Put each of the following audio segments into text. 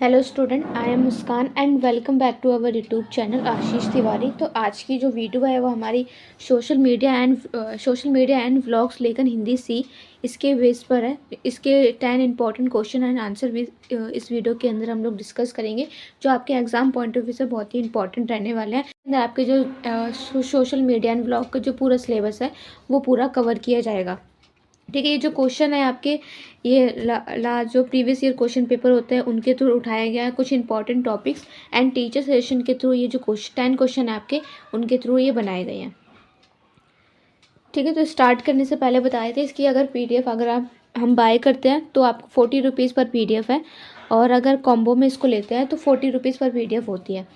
Hello student, I am Muskan and welcome back to our YouTube channel Ashish Tiwari. तो आज की जो वीडियो है वो हमारी सोशल मीडिया एंड व्लॉग्स लेकर हिंदी सी इसके बेस पर है। इसके 10 इंपॉर्टेंट क्वेश्चन एंड आंसर भी इस वीडियो के अंदर हम लोग डिस्कस करेंगे, जो आपके एग्जाम पॉइंट ऑफ व्यू से बहुत ही इंपॉर्टेंट रहने वाले हैं। अंदर आपके जो सोशल मीडिया एंड व्लॉग का जो पूरा सिलेबस है वो पूरा कवर किया जाएगा। ठीक है, ये जो क्वेश्चन है आपके, ये जो प्रीवियस ईयर क्वेश्चन पेपर होते हैं उनके थ्रू उठाया गया है कुछ important topics, and teacher suggestion के थ्रू ये जो 10 क्वेश्चन है आपके, उनके थ्रू ये बनाए गए हैं। ठीक है, तो स्टार्ट करने से पहले बताए थे इसकी अगर पीडीएफ अगर हम बाय करते हैं तो आपको 40 रुपीज़ पर पीडीएफ है, और अगर कॉम्बो में इसको लेते हैं तो 40 रुपीज़ पर पीडीएफ होती है।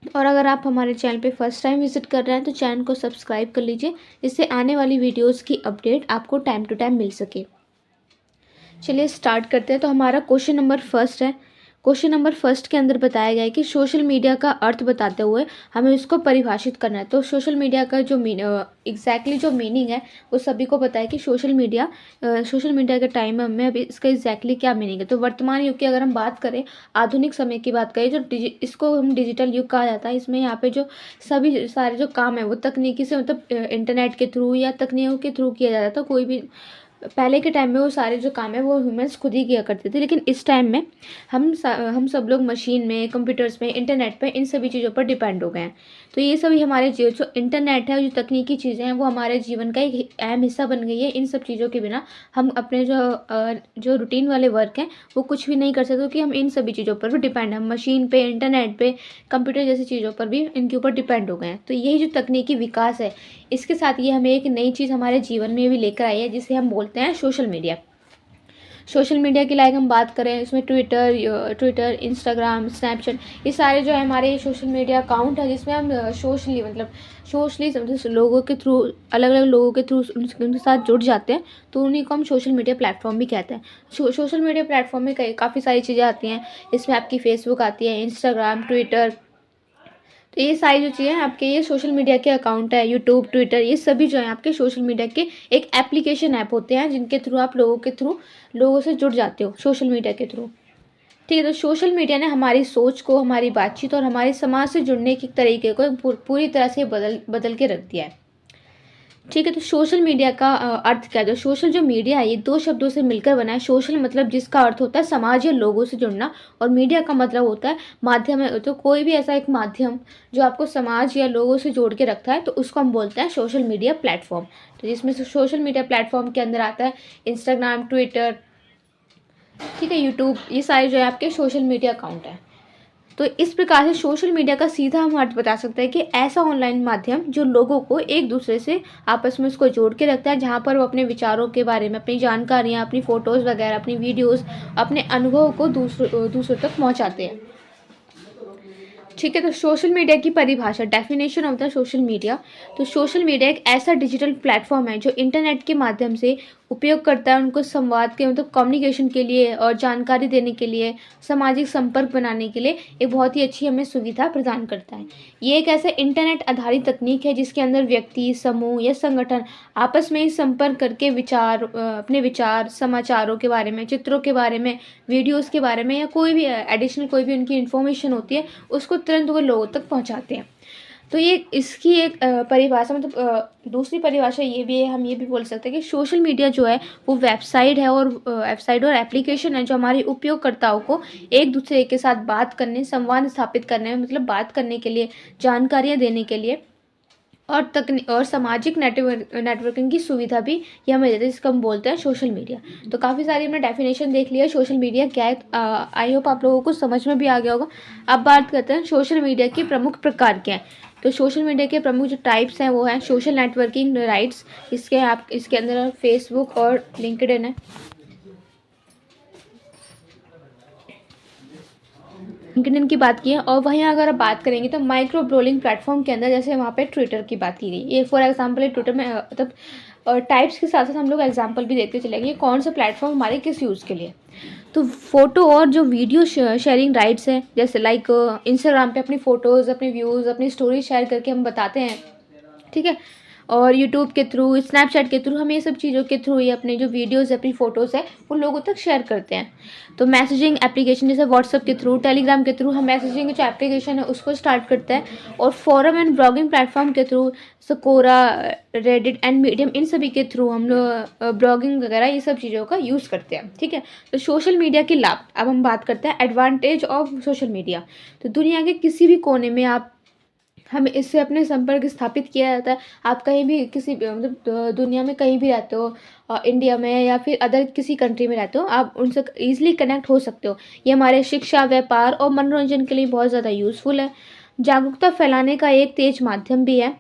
और अगर आप हमारे चैनल पे फर्स्ट टाइम विजिट कर रहे हैं तो चैनल को सब्सक्राइब कर लीजिए, जिससे आने वाली वीडियोस की अपडेट आपको टाइम टू टाइम मिल सके। चलिए स्टार्ट करते हैं। तो हमारा क्वेश्चन नंबर फर्स्ट है। क्वेश्चन नंबर फर्स्ट के अंदर बताया गया है कि सोशल मीडिया का अर्थ बताते हुए हमें इसको परिभाषित करना है। तो सोशल मीडिया का जो एग्जैक्टली जो मीनिंग है वो सभी को पता है कि सोशल मीडिया के टाइम में अभी इसका एग्जैक्टली क्या मीनिंग है। तो वर्तमान युग की अगर हम बात करें, आधुनिक समय की बात करें, जो इसको हम डिजिटल युग कहा जाता है। इसमें यहाँ पे जो सभी सारे जो काम है वो तकनीकी से मतलब इंटरनेट के थ्रू या तकनीकों के थ्रू किया जाता था। कोई भी पहले के टाइम में वो सारे जो काम है वो ह्यूमंस खुद ही किया करते थे, लेकिन इस टाइम में हम सब लोग मशीन में, कंप्यूटर्स में, इंटरनेट पे, इन सभी चीज़ों पर डिपेंड हो गए हैं। तो ये सभी हमारे जो इंटरनेट है, जो तकनीकी चीज़ें हैं, वो हमारे जीवन का एक अहम हिस्सा बन गई है। इन सब चीज़ों के बिना हम अपने जो रूटीन वाले वर्क हैं वो कुछ भी नहीं कर सकते, क्योंकि हम इन सभी चीज़ों पर भी डिपेंड हैं। मशीन पे, इंटरनेट पे, कंप्यूटर जैसी चीज़ों पर भी इनके ऊपर डिपेंड हो गए हैं। तो यही जो तकनीकी विकास है, इसके साथ ये हमें एक नई चीज़ हमारे जीवन में भी लेकर आई है, जिसे हम बोलते हैं सोशल मीडिया। सोशल मीडिया की लाइक हम बात करें, इसमें ट्विटर, इंस्टाग्राम, स्नैपचैट, ये सारे जो है हमारे सोशल मीडिया अकाउंट है, जिसमें हम सोशली लोगों के थ्रू, अलग अलग लोगों के थ्रू उनके साथ जुड़ जाते हैं। तो उन्हीं को हम सोशल मीडिया प्लेटफॉर्म भी कहते हैं। सोशल मीडिया प्लेटफॉर्म में काफ़ी सारी चीज़ें आती हैं। इसमें आपकी फेसबुक आती है, इंस्टाग्राम, ट्विटर, तो ये सारी जो चीज़ें हैं आपके, ये सोशल मीडिया के अकाउंट है। यूट्यूब, ट्विटर, ये सभी जो है आपके सोशल मीडिया के एक एप्लीकेशन ऐप होते हैं, जिनके थ्रू आप लोगों से जुड़ जाते हो सोशल मीडिया के थ्रू। ठीक है, तो सोशल मीडिया ने हमारी सोच को, हमारी बातचीत और हमारे समाज से जुड़ने के तरीके को पूरी तरह से बदल के रख दिया है। ठीक है, तो सोशल मीडिया का अर्थ क्या है? तो सोशल जो मीडिया है ये दो शब्दों से मिलकर बना है। सोशल मतलब जिसका अर्थ होता है समाज या लोगों से जुड़ना, और मीडिया का मतलब होता है माध्यम है। तो कोई भी ऐसा एक माध्यम जो आपको समाज या लोगों से जोड़ के रखता है, तो उसको हम बोलते हैं सोशल मीडिया प्लेटफॉर्म। तो जिसमें से सोशल मीडिया प्लेटफॉर्म के अंदर आता है इंस्टाग्राम, ट्विटर, ठीक है, यूट्यूब, ये सारे जो है आपके सोशल मीडिया अकाउंट है। तो इस प्रकार से सोशल मीडिया का सीधा हम अर्थ बता सकते हैं कि ऐसा ऑनलाइन माध्यम जो लोगों को एक दूसरे से आपस में उसको जोड़ के रखता है, जहाँ पर वो अपने विचारों के बारे में, अपनी जानकारियाँ, अपनी फ़ोटोज़ वगैरह, अपनी वीडियोज़, अपने अनुभव को दूसरों तक पहुँचाते हैं। ठीक है, तो सोशल मीडिया की परिभाषा, definition of the social media. तो सोशल मीडिया एक ऐसा डिजिटल प्लेटफॉर्म है जो इंटरनेट के माध्यम से उपयोग करता है उनको संवाद के मतलब कम्युनिकेशन के लिए और जानकारी देने के लिए, सामाजिक संपर्क बनाने के लिए एक बहुत ही अच्छी हमें सुविधा प्रदान करता है। ये एक ऐसा इंटरनेट आधारित तकनीक है जिसके अंदर व्यक्ति, समूह या संगठन आपस में ही संपर्क करके अपने विचार, समाचारों के बारे में, चित्रों के बारे में, वीडियोज़ के बारे में, या कोई भी एडिशनल कोई भी उनकी इन्फॉर्मेशन होती है उसको तुरंत वो लोगों तक पहुंचाते हैं। तो ये इसकी एक परिभाषा मतलब दूसरी परिभाषा ये भी है, हम ये भी बोल सकते हैं कि सोशल मीडिया जो है वो वेबसाइट है और एप्लीकेशन है जो हमारे उपयोगकर्ताओं को एक दूसरे के साथ बात करने, संवाद स्थापित करने में, मतलब बात करने के लिए, जानकारियाँ देने के लिए, और सामाजिक नेटवर्किंग की सुविधा भी ये हमें देते हैं, जिसको हम बोलते हैं सोशल मीडिया। तो काफ़ी सारी हमने डेफिनेशन देख लिया सोशल मीडिया क्या है। आई होप आप लोगों को समझ में भी आ गया होगा। अब बात करते हैं सोशल मीडिया के प्रमुख प्रकार क्या हैं। तो सोशल मीडिया के प्रमुख जो टाइप्स हैं वो हैं सोशल नेटवर्किंग राइट्स, इसके अंदर फेसबुक और लिंक्डइन है। लिंक्डइन की बात की है, और वहीं अगर आप बात करेंगे तो माइक्रो ब्लॉगिंग प्लेटफॉर्म के अंदर, जैसे वहाँ पे ट्विटर की बात की गई, ये फॉर एग्जांपल है ट्विटर में मतलब टाइप्स के साथ साथ हम लोग एग्जांपल भी देखते चलेंगे कौन सा प्लेटफॉर्म हमारे किस यूज़ के लिए। तो फ़ोटो और जो वीडियो शेयरिंग राइट्स हैं, जैसे लाइक इंस्टाग्राम पे अपनी फ़ोटोज़, अपने व्यूज़, अपनी स्टोरी शेयर करके हम बताते हैं, ठीक है। और यूट्यूब के थ्रू, स्नैपचैट के थ्रू हम ये सब चीज़ों के थ्रू ही अपने जो वीडियोज़, अपनी फ़ोटोज़ है वो लोगों तक शेयर करते हैं। तो मैसेजिंग एप्लीकेशन जैसे व्हाट्सएप के थ्रू, टेलीग्राम के थ्रू हम मैसेजिंग जो एप्लीकेशन है उसको स्टार्ट करते हैं। और फोरम एंड ब्लॉगिंग प्लेटफॉर्म के through, Quora, Reddit and Medium, इन सभी के थ्रू हम लोग ब्लॉगिंग वगैरह ये सब चीज़ों का यूज़ करते हैं। ठीक है, तो सोशल मीडिया के लाभ अब हम बात करते हैं, एडवांटेज ऑफ सोशल मीडिया। तो दुनिया के किसी भी कोने में आप हमें इससे अपने संपर्क स्थापित किया जाता है। आप कहीं भी किसी मतलब दुनिया में कहीं भी रहते हो, इंडिया में या फिर अदर किसी कंट्री में रहते हो, आप उनसे ईजिली कनेक्ट हो सकते हो। ये हमारे शिक्षा, व्यापार और मनोरंजन के लिए बहुत ज़्यादा यूज़फुल है। जागरूकता फैलाने का एक तेज माध्यम भी है।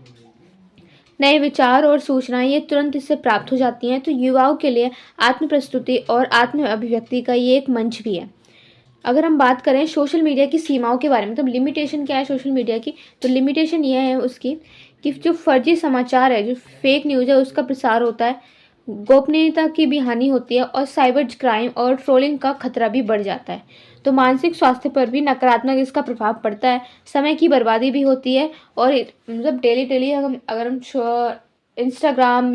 नए विचार और सूचनाएं ये तुरंत इससे प्राप्त हो जाती हैं। तो युवाओं के लिए आत्म प्रस्तुति और आत्म अभिव्यक्ति का ये एक मंच भी है। अगर हम बात करें सोशल मीडिया की सीमाओं के बारे में, मतलब लिमिटेशन क्या है सोशल मीडिया की, तो लिमिटेशन ये है उसकी कि जो फर्जी समाचार है, जो फेक न्यूज़ है, उसका प्रसार होता है, गोपनीयता की भी हानि होती है और साइबर क्राइम और ट्रोलिंग का खतरा भी बढ़ जाता है। तो मानसिक स्वास्थ्य पर भी नकारात्मक इसका प्रभाव पड़ता है, समय की बर्बादी भी होती है। और मतलब डेली डेली अगर हम इंस्टाग्राम,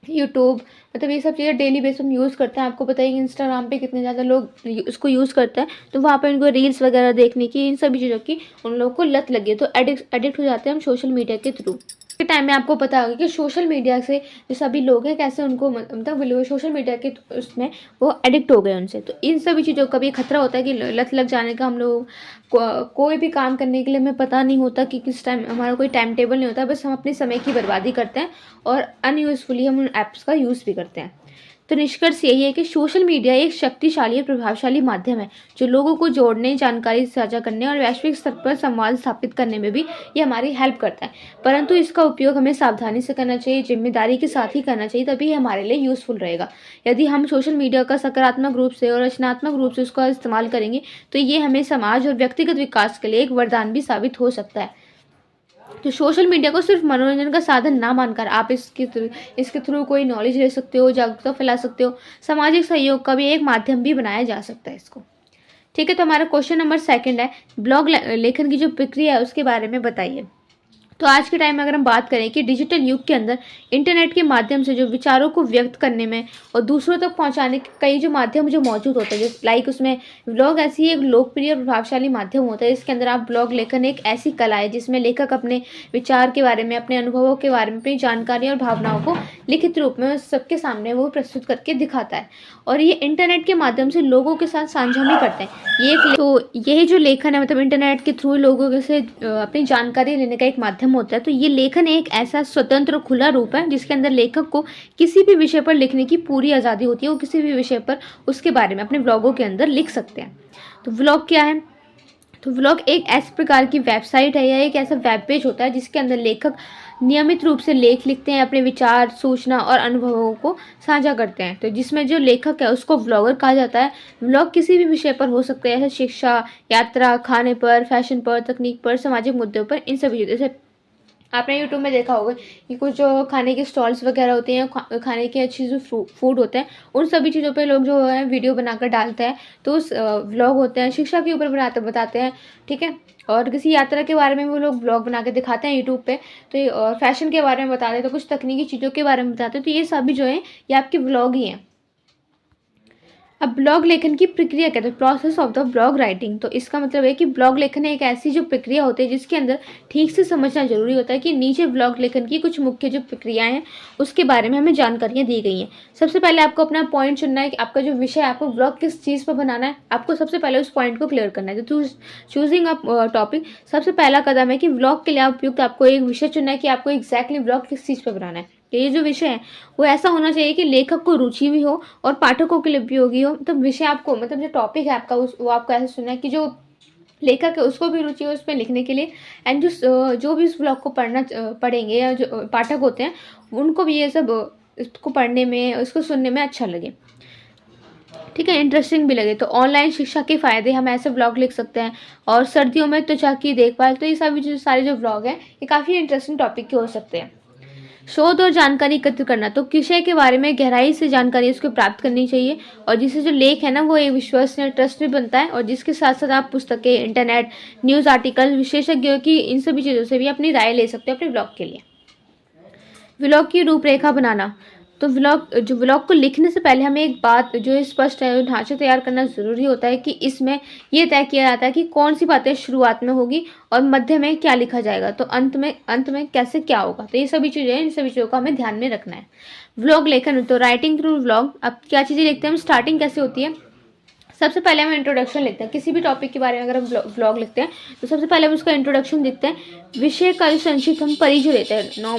यूट्यूब, मतलब ये सब चीज़ें डेली बेस हम यूज़ करते हैं। आपको पता है कि इंस्टाग्राम पे कितने ज़्यादा लोग उसको यूज़ करते हैं, तो वहाँ पे उनको रील्स वगैरह देखने की, इन सभी चीज़ों की उन लोगों को लत लगी है, तो एडिक्ट हो जाते हैं हम सोशल मीडिया के थ्रू। के टाइम में आपको पता होगा कि सोशल मीडिया से जो सभी लोग हैं कैसे उनको मतलब सोशल मीडिया के उसमें वो एडिक्ट हो गए उनसे। तो इन सभी चीज़ों का भी खतरा होता है कि लत लग जाने का। हम लोग कोई भी काम करने के लिए हमें पता नहीं होता कि किस टाइम, हमारा कोई टाइम टेबल नहीं होता, बस हम अपने समय की बर्बादी करते हैं और अनयूज़फुली हम उन ऐप्स का यूज़ भी करते हैं। तो निष्कर्ष यही है कि सोशल मीडिया एक शक्तिशाली और प्रभावशाली माध्यम है जो लोगों को जोड़ने, जानकारी साझा करने और वैश्विक स्तर पर संवाद स्थापित करने में भी ये हमारी हेल्प करता है। परंतु इसका उपयोग हमें सावधानी से करना चाहिए, जिम्मेदारी के साथ ही करना चाहिए, तभी ये हमारे लिए यूज़फुल रहेगा। यदि हम सोशल मीडिया का सकारात्मक रूप से और रचनात्मक रूप से उसका इस्तेमाल करेंगे तो ये हमें समाज और व्यक्तिगत विकास के लिए एक वरदान भी साबित हो सकता है। तो सोशल मीडिया को सिर्फ मनोरंजन का साधन ना मानकर आप इसके थ्रू कोई नॉलेज ले सकते हो, जागरूकता फैला सकते हो, सामाजिक सहयोग का भी एक माध्यम भी बनाया जा सकता है इसको। ठीक है, तो हमारा क्वेश्चन नंबर 2 है, ब्लॉग लेखन की जो प्रक्रिया है उसके बारे में बताइए। तो आज के टाइम में अगर हम बात करें कि डिजिटल युग के अंदर इंटरनेट के माध्यम से जो विचारों को व्यक्त करने में और दूसरों तक पहुंचाने के कई जो माध्यम जो मौजूद होते हैं, जैसे लाइक उसमें ब्लॉग ऐसी एक लोकप्रिय और प्रभावशाली माध्यम होता है। इसके अंदर आप ब्लॉग लेखन एक ऐसी कला है जिसमें लेखक अपने विचार के बारे में, अपने अनुभवों के बारे में, अपनी जानकारी और भावनाओं को लिखित रूप में सबके सामने वो प्रस्तुत करके दिखाता है और ये इंटरनेट के माध्यम से लोगों के साथ साझा भी करते हैं। तो यही जो लेखन है, मतलब इंटरनेट के थ्रू लोगों से अपनी जानकारी लेने का एक माध्यम होता है। तो ये लेखन एक ऐसा स्वतंत्र खुला रूप है जिसके अंदर लेखक को किसी भी विषय पर लिखने की पूरी आज़ादी होती है। वो किसी भी विषय पर उसके बारे में अपने व्लॉगों के अंदर लिख सकते हैं। तो व्लॉग क्या है? तो व्लॉग एक ऐसे प्रकार की वेबसाइट है या एक ऐसा वेब पेज होता है जिसके अंदर लेखक नियमित रूप से लेख लिखते हैं, अपने विचार, सूचना और अनुभवों को साझा करते हैं। तो जिसमें जो लेखक है उसको व्लॉगर कहा जाता है। व्लॉग किसी भी विषय पर हो सकते हैं, जैसे शिक्षा, यात्रा, खाने पर, फैशन पर, तकनीक पर, सामाजिक मुद्दों पर, इन सभी जैसे आपने यूट्यूब में देखा होगा कि कुछ जो खाने के स्टॉल्स वगैरह होते हैं, खाने के अच्छी जो फूड होते हैं, उन सभी चीज़ों पे लोग जो है वीडियो बनाकर डालते हैं। तो उस व्लॉग होते हैं, शिक्षा के ऊपर बताते हैं। ठीक है, और किसी यात्रा के बारे में वो लोग ब्लॉग बना के दिखाते हैं यूट्यूब पे। तो ये और फैशन के बारे में बताते हैं, तो कुछ तकनीकी चीज़ों के बारे में बताते हैं। तो ये सभी जो है ये आपके ब्लॉग ही हैं। अब ब्लॉग लेखन की प्रक्रिया कहते हैं, process of the blog writing. तो इसका मतलब है कि ब्लॉग लेखन एक ऐसी जो प्रक्रिया होती है जिसके अंदर ठीक से समझना जरूरी होता है कि नीचे ब्लॉग लेखन की कुछ मुख्य जो प्रक्रियाएं हैं उसके बारे में हमें जानकारियां दी गई हैं। सबसे पहले आपको अपना पॉइंट चुनना है कि आपका जो विषय है, आपको ब्लॉग किस चीज़ पर बनाना है। आपको सबसे पहले उस पॉइंट को क्लियर करना है। तो चूजिंग अ टॉपिक सबसे पहला कदम है कि ब्लॉग के लिए उपयुक्त आपको एक विषय चुनना है कि आपको एग्जैक्टली ब्लॉग किस चीज़ पर बनाना है। ये जो विषय है वो ऐसा होना चाहिए कि लेखक को रुचि भी हो और पाठकों के लिए उपयोगी हो। तो विषय आपको, मतलब जो टॉपिक है आपका वो आपको ऐसा सुनना है कि जो लेखक है उसको भी रुचि हो उस पर लिखने के लिए, एंड जो भी उस ब्लॉग को पढ़ेंगे या जो पाठक होते हैं उनको भी ये सब इसको पढ़ने में, उसको सुनने में अच्छा लगे। ठीक है, इंटरेस्टिंग भी लगे। तो ऑनलाइन शिक्षा के फ़ायदे, हम ऐसे ब्लॉग लिख सकते हैं। और सर्दियों में त्वचा की देखभाल, तो ये सभी जो सारे जो ब्लॉग हैं ये काफ़ी इंटरेस्टिंग टॉपिक के हो सकते हैं। शोध और जानकारी एकत्र करना, तो विषय के बारे में गहराई से जानकारी उसको प्राप्त करनी चाहिए और जिससे जो लेख है ना वो एक विश्वसनीय ट्रस्ट भी बनता है। और जिसके साथ साथ आप पुस्तकें, इंटरनेट, न्यूज़ आर्टिकल, विशेषज्ञों की इन सभी चीज़ों से भी अपनी राय ले सकते हो अपने ब्लॉग के लिए। व्लॉग की रूपरेखा बनाना। तो व्लॉग को लिखने से पहले हमें एक बात जो है स्पष्ट है, ढांचा तैयार करना ज़रूरी होता है कि इसमें ये तय किया जाता है कि कौन सी बातें शुरुआत में होगी और मध्य में क्या लिखा जाएगा, तो अंत में कैसे क्या होगा। तो ये सभी चीज़ें हैं, इन सभी चीज़ों को हमें ध्यान में रखना है। व्लॉग लेखन, तो राइटिंग थ्रू व्लॉग, अब क्या चीज़ें लिखते हैं हम, स्टार्टिंग कैसे होती है। सबसे पहले हम इंट्रोडक्शन लिखते हैं, किसी भी टॉपिक के बारे में अगर हम व्लॉग लिखते हैं तो सबसे पहले हम उसका इंट्रोडक्शन लिखते हैं, विषय का संक्षिप्त हम परिचय देते हैं, नॉम,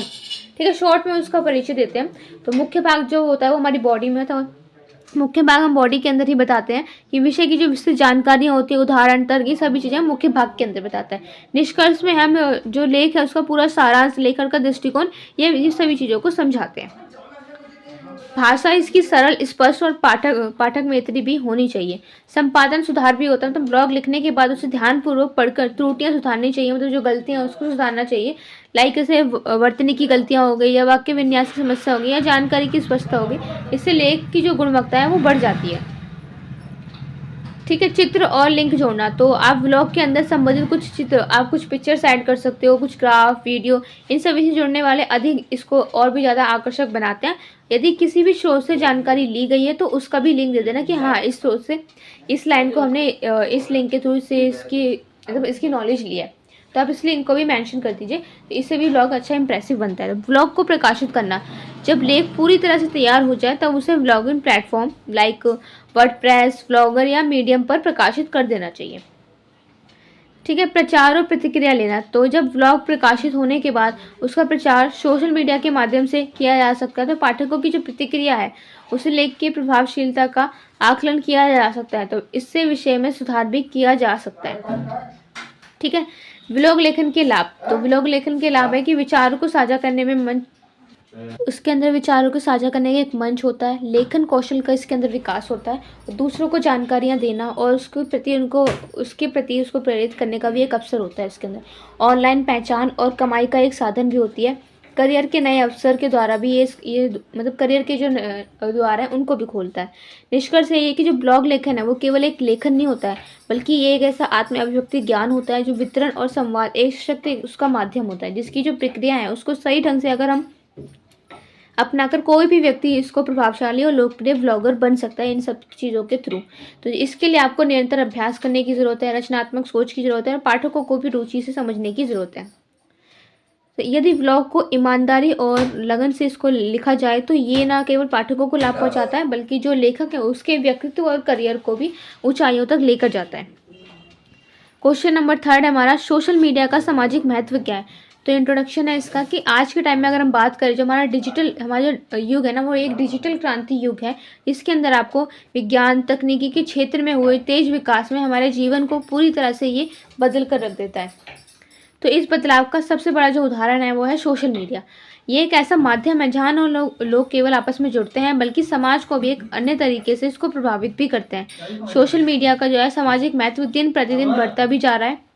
ठीक है, शॉर्ट में उसका परिचय देते हैं। तो मुख्य भाग जो होता है वो हमारी बॉडी में, तो मुख्य भाग हम बॉडी के अंदर ही बताते हैं कि विषय की जो विस्तृत जानकारियाँ होती है, उदाहरण तर्क, ये सभी चीज़ें हम मुख्य भाग के अंदर बताते हैं। निष्कर्ष में हम जो लेख है उसका पूरा सारांश, लेखन का दृष्टिकोण, ये सभी चीज़ों को समझाते हैं। भाषा इसकी सरल, स्पष्ट और पाठक मैत्री भी होनी चाहिए। संपादन सुधार भी होता है, मतलब ब्लॉग लिखने के बाद उसे ध्यानपूर्वक पढ़कर त्रुटियां सुधारनी चाहिए, मतलब जो गलतियां उसको सुधारना चाहिए। लाइक जैसे वर्तनी की गलतियां हो गई, या वाक्य विन्यास की समस्या हो गई, या जानकारी की स्पष्टता हो गई, इससे लेख की जो गुणवत्ता है वो बढ़ जाती है। ठीक है, चित्र और लिंक जोड़ना, तो आप व्लॉग के अंदर संबंधित कुछ चित्र, आप कुछ पिक्चर्स ऐड कर सकते हो, कुछ ग्राफ, वीडियो, इन सभी से जुड़ने वाले अधिक इसको और भी ज़्यादा आकर्षक बनाते हैं। यदि किसी भी स्रोत से जानकारी ली गई है तो उसका भी लिंक दे देना कि हाँ, इस स्रोत से इस लाइन को हमने इस लिंक के थ्रू से इसकी नॉलेज ली है, तो आप इस लिंक को भी मेंशन कर दीजिए, तो इससे भी व्लॉग अच्छा इंप्रेसिव बनता है। व्लॉग को प्रकाशित करना, जब लेख पूरी तरह से तैयार हो जाए तब उसे vlogging platform like WordPress, vlogger या मीडियम पर प्रकाशित कर देना चाहिए। ठीक है, प्रचार और प्रतिक्रिया लेना, तो जब व्लॉग प्रकाशित होने के बाद उसका प्रचार सोशल मीडिया के माध्यम से किया जा सकता है, तो पाठकों की जो प्रतिक्रिया है उसे लेख की प्रभावशीलता का आकलन किया जा सकता है, तो इससे विषय में सुधार भी किया जा सकता है। ठीक है, व्लॉग लेखन के लाभ, तो व्लॉग लेखन के लाभ है कि विचारों को साझा करने में मन, उसके अंदर विचारों को साझा करने का एक मंच होता है, लेखन कौशल का इसके अंदर विकास होता है, दूसरों को जानकारियां देना और उसके प्रति उसको प्रेरित करने का भी एक अवसर होता है इसके अंदर। ऑनलाइन पहचान और कमाई का एक साधन भी होती है, करियर के नए अवसर के द्वारा भी ये मतलब करियर के जो द्वार हैं उनको भी खोलता है। निष्कर्ष ये है कि जो ब्लॉग लेखन है वो केवल एक लेखन नहीं होता है, बल्कि ये एक ऐसा आत्म अभिव्यक्ति ज्ञान होता है जो वितरण और संवाद एक शक्ति उसका माध्यम होता है, जिसकी जो प्रक्रिया है उसको सही ढंग से अगर हम अपनाकर कोई भी व्यक्ति इसको प्रभावशाली और लोकप्रिय व्लॉगर बन सकता है इन सब चीज़ों के थ्रू। तो इसके लिए आपको निरंतर अभ्यास करने की ज़रूरत है, रचनात्मक सोच की ज़रूरत है, और पाठकों को भी रुचि से समझने की ज़रूरत है। तो यदि व्लॉग को ईमानदारी और लगन से इसको लिखा जाए तो ये ना केवल पाठकों को लाभ पहुंचाता है, बल्कि जो लेखक है उसके व्यक्तित्व और करियर को भी ऊंचाइयों तक लेकर जाता है। क्वेश्चन नंबर 3 हमारा, सोशल मीडिया का सामाजिक महत्व क्या है। तो इंट्रोडक्शन है इसका कि आज के टाइम में अगर हम बात करें, जो हमारा जो युग है ना, वो एक डिजिटल क्रांति युग है। इसके अंदर आपको विज्ञान तकनीकी के क्षेत्र में हुए तेज विकास में हमारे जीवन को पूरी तरह से ये बदल कर रख देता है। तो इस बदलाव का सबसे बड़ा जो उदाहरण है वो है सोशल मीडिया। ये एक ऐसा माध्यम है जहाँ लोग केवल आपस में जुड़ते हैं, बल्कि समाज को भी एक अन्य तरीके से इसको प्रभावित भी करते हैं। सोशल मीडिया का जो है सामाजिक महत्व दिन प्रतिदिन बढ़ता भी जा रहा है।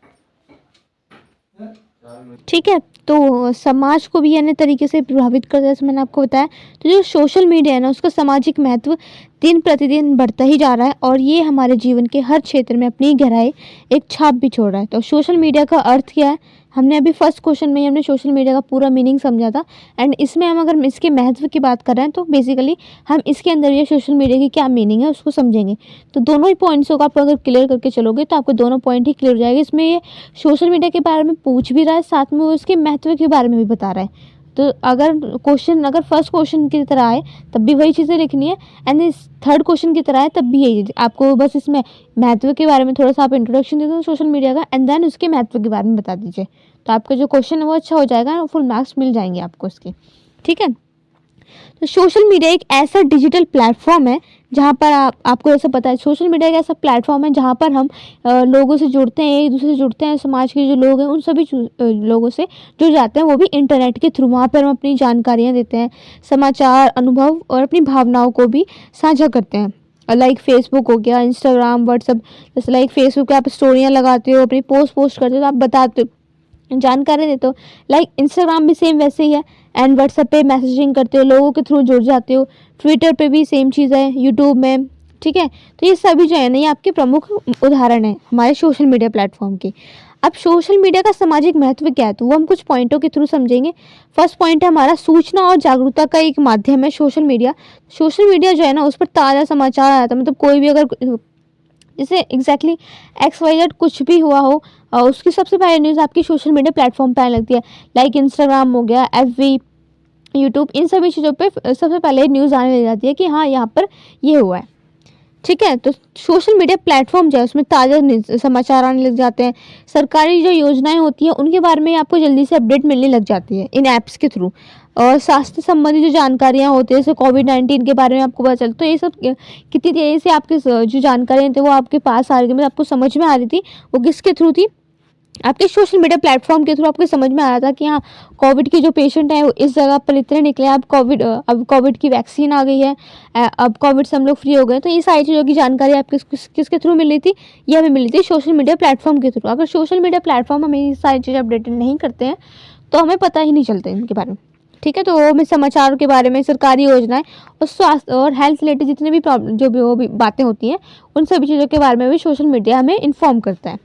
ठीक है, तो समाज को भी अन्य तरीके से प्रभावित करता है, जैसे मैंने आपको बताया। तो जो सोशल मीडिया है ना, उसका सामाजिक महत्व दिन प्रतिदिन बढ़ता ही जा रहा है, और ये हमारे जीवन के हर क्षेत्र में अपनी गहराई एक छाप भी छोड़ रहा है। तो सोशल मीडिया का अर्थ क्या है, हमने अभी फर्स्ट क्वेश्चन में ही हमने सोशल मीडिया का पूरा मीनिंग समझा था, एंड इसमें हम अगर इसके महत्व की बात कर रहे हैं तो बेसिकली हम इसके अंदर ये सोशल मीडिया की क्या मीनिंग है उसको समझेंगे। तो दोनों ही पॉइंट्स को आप अगर क्लियर करके चलोगे तो आपको दोनों पॉइंट ही क्लियर हो जाएगा। इसमें ये सोशल मीडिया के बारे में पूछ भी रहा है, साथ में वो उसके महत्व के बारे में भी बता रहा है। तो अगर फर्स्ट क्वेश्चन की तरह आए तब भी वही चीज़ें लिखनी है, एंड इस थर्ड क्वेश्चन की तरह आए तब भी यही, आपको बस इसमें महत्व के बारे में थोड़ा सा आप इंट्रोडक्शन दे दो सोशल मीडिया का, एंड देन उसके महत्व के बारे में बता दीजिए। तो आपका जो क्वेश्चन है वो अच्छा हो जाएगा, फुल मार्क्स मिल जाएंगे आपको उसके। ठीक है, तो सोशल मीडिया एक ऐसा डिजिटल प्लेटफॉर्म है जहाँ पर आपको ऐसा पता है, सोशल मीडिया एक ऐसा प्लेटफॉर्म है जहाँ पर हम लोगों से जुड़ते हैं, एक दूसरे से जुड़ते हैं, समाज के जो लोग हैं उन सभी लोगों से जुड़ जाते हैं, वो भी इंटरनेट के थ्रू। वहाँ पर हम अपनी जानकारियाँ देते हैं, समाचार, अनुभव और अपनी भावनाओं को भी साझा करते हैं। लाइक फेसबुक हो गया, इंस्टाग्राम, व्हाट्सअप, जैसे लाइक फेसबुक पे आप स्टोरियाँ लगाते हो, अपनी पोस्ट करते हो, तो आप बताते हो, जानकारी देते हो। लाइक इंस्टाग्राम भी सेम वैसे ही है, एंड व्हाट्सएप पे मैसेजिंग करते हो, लोगों के थ्रू जुड़ जाते हो। ट्विटर पे भी सेम चीज़ है, यूट्यूब में। ठीक है, तो ये सभी जो है ना, ये आपके प्रमुख उदाहरण है हमारे सोशल मीडिया प्लेटफॉर्म के। अब सोशल मीडिया का सामाजिक महत्व क्या है, तो वो हम कुछ पॉइंटों के थ्रू समझेंगे। फर्स्ट पॉइंट है हमारा, सूचना और जागरूकता का एक माध्यम है सोशल मीडिया। सोशल मीडिया जो है ना, उस पर ताज़ा समाचार आया था, मतलब कोई भी अगर जैसे एग्जैक्टली XYZ कुछ भी हुआ हो, उसकी सबसे पहले न्यूज़ आपकी सोशल मीडिया प्लेटफॉर्म पे आने लगती है। लाइक इंस्टाग्राम हो गया, FB, यूट्यूब, इन सभी चीज़ों पे सबसे पहले न्यूज़ आने लग जाती है कि हाँ यहाँ पर ये हुआ है। ठीक है, तो सोशल मीडिया प्लेटफॉर्म जो है उसमें ताज़ा समाचार आने लग जाते हैं। सरकारी जो योजनाएं होती हैं उनके बारे में आपको जल्दी से अपडेट मिलने लग जाती है इन ऐप्स के थ्रू। और स्वास्थ्य संबंधी जो जानकारियां होती है, जैसे कोविड-19 के बारे में आपको पता चलता, तो ये सब कितनी तेज़ी से आपके जो जानकारियाँ थी वो आपके पास आ रही थी, मतलब आपको समझ में आ रही थी, वो किसके थ्रू थी, आपके सोशल मीडिया प्लेटफॉर्म के थ्रू आपको समझ में आ रहा था कि हाँ कोविड के जो पेशेंट हैं वो इस जगह पर इतने निकले, अब कोविड की वैक्सीन आ गई है, अब कोविड से हम लोग फ्री हो गए। तो ये सारी चीज़ों की जानकारी आपको किसके थ्रू मिल रही थी, ये हमें मिली थी सोशल मीडिया प्लेटफॉर्म के थ्रू। अगर सोशल मीडिया प्लेटफॉर्म हमें ये सारी चीज़ें अपडेटेड नहीं करते हैं तो हमें पता ही नहीं चलता इनके बारे में। ठीक है, तो हमें समाचारों के बारे में, सरकारी योजनाएं और स्वास्थ्य और हेल्थ रिलेटेड जितने भी प्रॉब्लम जो भी वो भी बातें होती हैं, उन सभी चीज़ों के बारे में भी सोशल मीडिया हमें इन्फॉर्म करता है।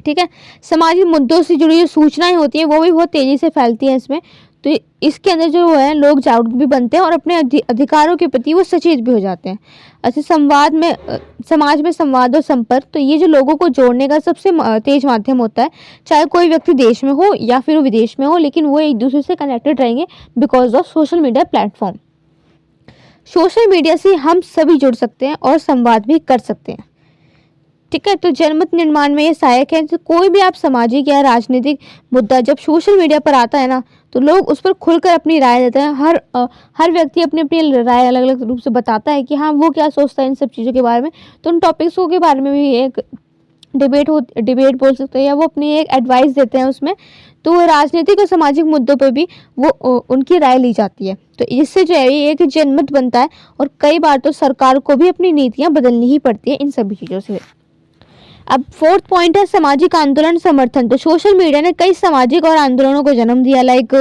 ठीक है, सामाजिक मुद्दों से जुड़ी जो सूचनाएं होती हैं वो भी बहुत तेज़ी से फैलती हैं इसमें। तो इसके अंदर जो है लोग जागरूक भी बनते हैं और अपने अधिकारों के प्रति वो सचेत भी हो जाते हैं। अच्छा, समाज में संवाद और संपर्क, तो ये जो लोगों को जोड़ने का सबसे तेज माध्यम होता है। चाहे कोई व्यक्ति देश में हो या फिर वो विदेश में हो, लेकिन वो एक दूसरे से कनेक्टेड रहेंगे because of social media platform. Social media से हम सभी जुड़ सकते हैं और संवाद भी कर सकते हैं। ठीक है, तो जनमत निर्माण में ये सहायक है। तो कोई भी आप सामाजिक या राजनीतिक मुद्दा जब सोशल मीडिया पर आता है ना, तो लोग उस पर खुलकर अपनी राय देते हैं। हर व्यक्ति अपनी अपनी राय अलग अलग रूप से बताता है कि हाँ वो क्या सोचता है इन सब चीज़ों के बारे में। तो उन टॉपिक्सों के बारे में भी एक डिबेट बोल सकते हैं, या वो अपनी एक एडवाइस देते हैं उसमें। तो वो राजनीतिक और सामाजिक मुद्दों पर भी वो उनकी राय ली जाती है। तो इससे जो है ये एक जनमत बनता है, और कई बार तो सरकार को भी अपनी नीतियाँ बदलनी ही पड़ती है इन सभी चीज़ों से। अब फोर्थ पॉइंट है सामाजिक आंदोलन समर्थन। तो सोशल मीडिया ने कई सामाजिक और आंदोलनों को जन्म दिया, like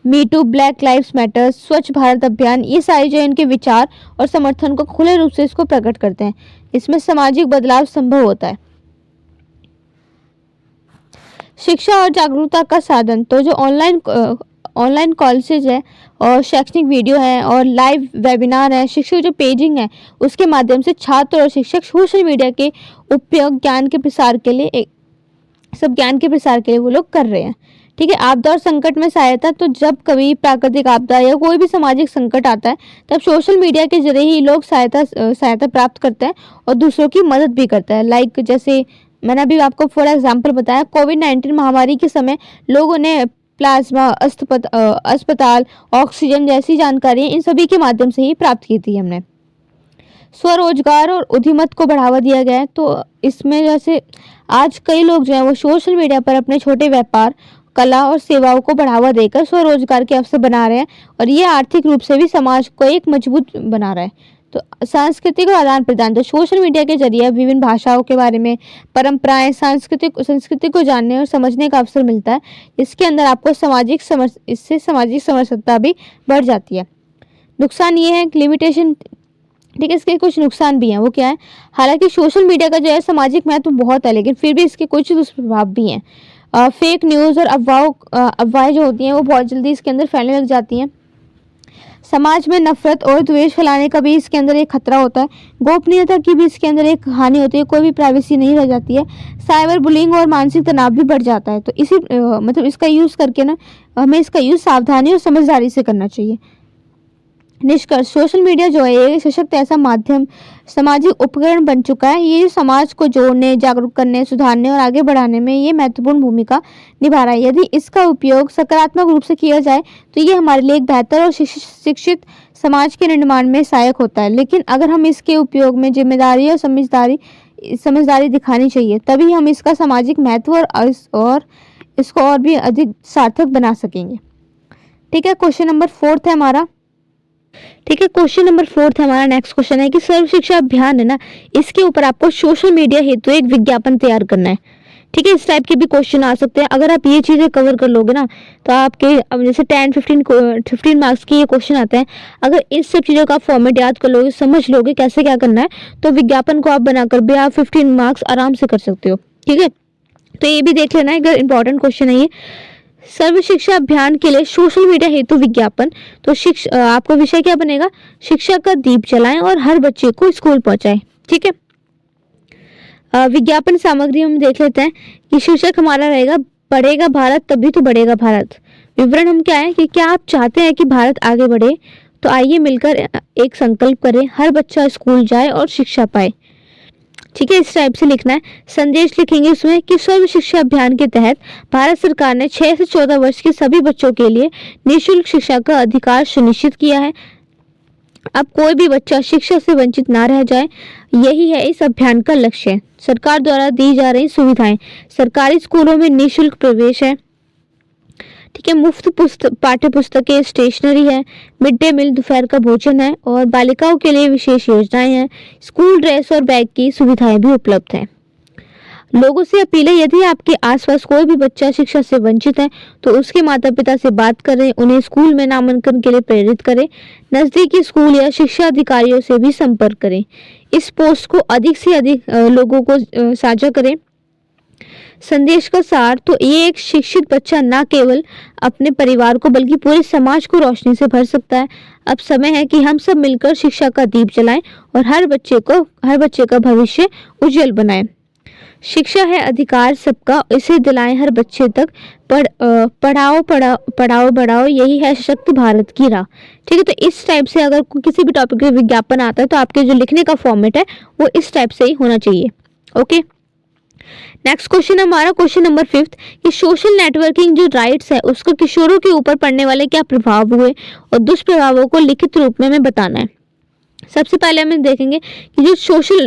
me too, black lives matter, Swachh Bharat अभियान। ये सारे जो इनके विचार और समर्थन को खुले रूप से इसको प्रकट करते हैं। इसमें सामाजिक बदलाव संभव होता है। शिक्षा और जागरूकता का साधन, तो जो ऑनलाइन कॉलेजेज है और शैक्षणिक वीडियो है और लाइव वेबिनार है, शिक्षक जो पेजिंग है, उसके माध्यम से छात्र और शिक्षक सोशल मीडिया के उपयोग ज्ञान के प्रसार के लिए वो लोग कर रहे हैं। ठीक है, आपदा और संकट में सहायता, तो जब कभी प्राकृतिक आपदा या कोई भी सामाजिक संकट आता है तब सोशल मीडिया के जरिए ही लोग सहायता प्राप्त करते हैं और दूसरों की मदद भी करता है। लाइक जैसे मैंने अभी आपको फॉर एग्जाम्पल बताया, कोविड-19 महामारी के समय लोगों ने प्लाज्मा, अस्पताल, ऑक्सीजन जैसी जानकारी इन सभी के माध्यम से ही प्राप्त की थी हमने। स्वरोजगार और उद्यमिता को बढ़ावा दिया गया है। तो इसमें जैसे आज कई लोग जो है वो सोशल मीडिया पर अपने छोटे व्यापार, कला और सेवाओं को बढ़ावा देकर स्वरोजगार के अवसर बना रहे हैं, और ये आर्थिक रूप से भी समाज को एक मजबूत बना रहा है। तो सांस्कृतिक आदान प्रदान, तो सोशल मीडिया के जरिए विभिन्न भाषाओं के बारे में, परंपराएं, संस्कृति को जानने और समझने का अवसर मिलता है। इसके अंदर आपको इससे सामाजिक समरसता भी बढ़ जाती है। नुकसान ये है, लिमिटेशन। ठीक है, इसके कुछ नुकसान भी हैं, वो क्या है, हालांकि सोशल मीडिया का जो है सामाजिक महत्व बहुत है, लेकिन फिर भी इसके कुछ दुष्प्रभाव भी हैं। फेक न्यूज़ और अफवाहें जो होती हैं वो बहुत जल्दी इसके अंदर फैलने लग जाती हैं। समाज में नफरत और द्वेष फैलाने का भी इसके अंदर एक खतरा होता है। गोपनीयता की भी इसके अंदर एक हानि होती है, कोई भी प्राइवेसी नहीं रह जाती है। साइबर बुलिंग और मानसिक तनाव भी बढ़ जाता है। तो मतलब इसका यूज़ करके ना हमें इसका यूज़ सावधानी और समझदारी से करना चाहिए। निष्कर्ष, सोशल मीडिया जो है एक सशक्त ऐसा माध्यम, सामाजिक उपकरण बन चुका है। ये समाज को जोड़ने, जागरूक करने, सुधारने और आगे बढ़ाने में ये महत्वपूर्ण भूमिका निभा रहा है। यदि इसका उपयोग सकारात्मक रूप से किया जाए तो ये हमारे लिए एक बेहतर और शिक्षित समाज के निर्माण में सहायक होता है। लेकिन अगर हम इसके उपयोग में जिम्मेदारी और समझदारी दिखानी चाहिए, तभी हम इसका सामाजिक महत्व और इसको और भी अधिक सार्थक बना सकेंगे। ठीक है, क्वेश्चन नंबर 4 है हमारा। ठीक है, क्वेश्चन नंबर 4 हमारा नेक्स्ट क्वेश्चन है कि सर्व शिक्षा अभियान है ना, इसके ऊपर आपको सोशल मीडिया हेतु एक विज्ञापन तैयार करना है। ठीक है, इस टाइप के भी क्वेश्चन आ सकते हैं। अगर आप ये चीजें कवर कर लोगे ना तो आपके अब जैसे 10-15 मार्क्स के ये क्वेश्चन आते हैं, अगर इस सब चीजों का फॉर्मेट याद कर लोगे, समझ लोगे कैसे क्या करना है, तो विज्ञापन को आप बनाकर भी आप 15 मार्क्स आराम से कर सकते हो। ठीक है, तो ये भी देख लेना, अगर इंपॉर्टेंट क्वेश्चन है ये। सर्व शिक्षा अभियान के लिए सोशल मीडिया हेतु विज्ञापन। तो आपका विषय क्या बनेगा? शिक्षा का दीप जलाएं और हर बच्चे को स्कूल पहुंचाएं। ठीक है। विज्ञापन सामग्री हम देख लेते हैं कि शीर्षक हमारा रहेगा बढ़ेगा भारत तभी तो बढ़ेगा भारत। विवरण हम क्या है कि क्या आप चाहते हैं कि भारत आगे बढ़े? तो आइए मिलकर एक संकल्प करें, हर बच्चा स्कूल जाए और शिक्षा पाए। ठीक है, इस टाइप से लिखना है। संदेश लिखेंगे उसमें कि सर्व शिक्षा अभियान के तहत भारत सरकार ने 6 से 14 वर्ष के सभी बच्चों के लिए निःशुल्क शिक्षा का अधिकार सुनिश्चित किया है। अब कोई भी बच्चा शिक्षा से वंचित ना रह जाए, यही है इस अभियान का लक्ष्य। सरकार द्वारा दी जा रही सुविधाएं, सरकारी स्कूलों में निःशुल्क प्रवेश है। ठीक है, मुफ्त पाठ्य पुस्तकें, स्टेशनरी है, मिड डे मील दोपहर का भोजन है और बालिकाओं के लिए विशेष योजनाएं हैं। स्कूल ड्रेस और बैग की सुविधाएं भी उपलब्ध है। लोगों से अपील है, यदि आपके आसपास कोई भी बच्चा शिक्षा से वंचित है तो उसके माता पिता से बात करें, उन्हें स्कूल में नामांकन के लिए प्रेरित करें। नजदीकी स्कूल या शिक्षा अधिकारियों से भी संपर्क करें। इस पोस्ट को अधिक से अधिक लोगों को साझा करें। संदेश का सार, तो ये एक शिक्षित बच्चा न केवल अपने परिवार को बल्कि पूरे समाज को रोशनी से भर सकता है। अब समय है कि हम सब मिलकर शिक्षा का दीप जलाएं और हर बच्चे का भविष्य उज्जवल बनाएं। शिक्षा है अधिकार सबका, इसे दिलाएं हर बच्चे तक। पढ़ाओ बढ़ाओ, यही है सशक्त भारत की राह। ठीक है, तो इस टाइप से अगर किसी भी टॉपिक पे विज्ञापन आता है तो आपके जो लिखने का फॉर्मेट है वो इस टाइप से ही होना चाहिए। ओके, नेक्स्ट क्वेश्चन हमारा क्वेश्चन नंबर 5 कि सोशल नेटवर्किंग जो राइट्स है उसका किशोरों के ऊपर पड़ने वाले क्या प्रभाव हुए और दुष्प्रभावों को लिखित रूप में हमें बताना है। सबसे पहले हम देखेंगे कि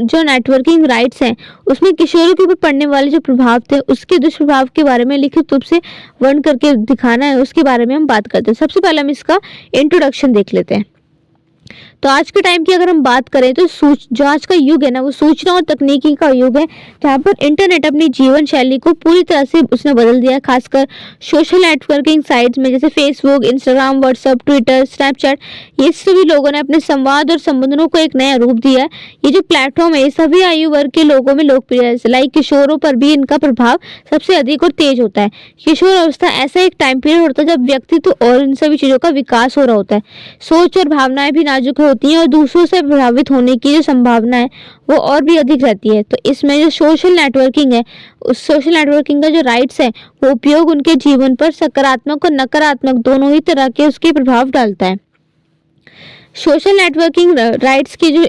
जो नेटवर्किंग राइट्स हैं उसमें किशोरों के ऊपर पड़ने वाले जो प्रभाव थे उसके दुष्प्रभाव के बारे में लिखित रूप से वर्णन करके दिखाना है, उसके बारे में हम बात करते हैं। सबसे पहले हम इसका इंट्रोडक्शन देख लेते हैं। तो आज के टाइम की अगर हम बात करें तो जो आज का युग है ना वो सूचना और तकनीकी का युग है, जहाँ पर इंटरनेट अपनी जीवन शैली को पूरी तरह से उसने बदल दिया है। खासकर सोशल नेटवर्किंग साइट्स में जैसे Facebook, Instagram, WhatsApp, Twitter, Snapchat, ये सभी लोगों ने अपने संवाद और संबंधों को एक नया रूप दिया है। ये जो प्लेटफॉर्म है ये सभी आयु वर्ग के लोगों में लोकप्रिय है। लाइक किशोरों पर भी इनका प्रभाव सबसे अधिक और तेज होता है। किशोर अवस्था ऐसा एक टाइम पीरियड होता है जब व्यक्तित्व और इन सभी चीजों का विकास हो रहा होता है। सोच और भावनाएं भी नाजुक होती हैं और दूसरों से प्रभावित होने की जो संभावना है वो और भी अधिक रहती है। तो इसमें जो सोशल नेटवर्किंग है, उस सोशल नेटवर्किंग का जो राइट्स है वो उपयोग उनके जीवन पर सकारात्मक और नकारात्मक दोनों ही तरह के उसके प्रभाव डालता है। सोशल नेटवर्किंग राइट्स की जो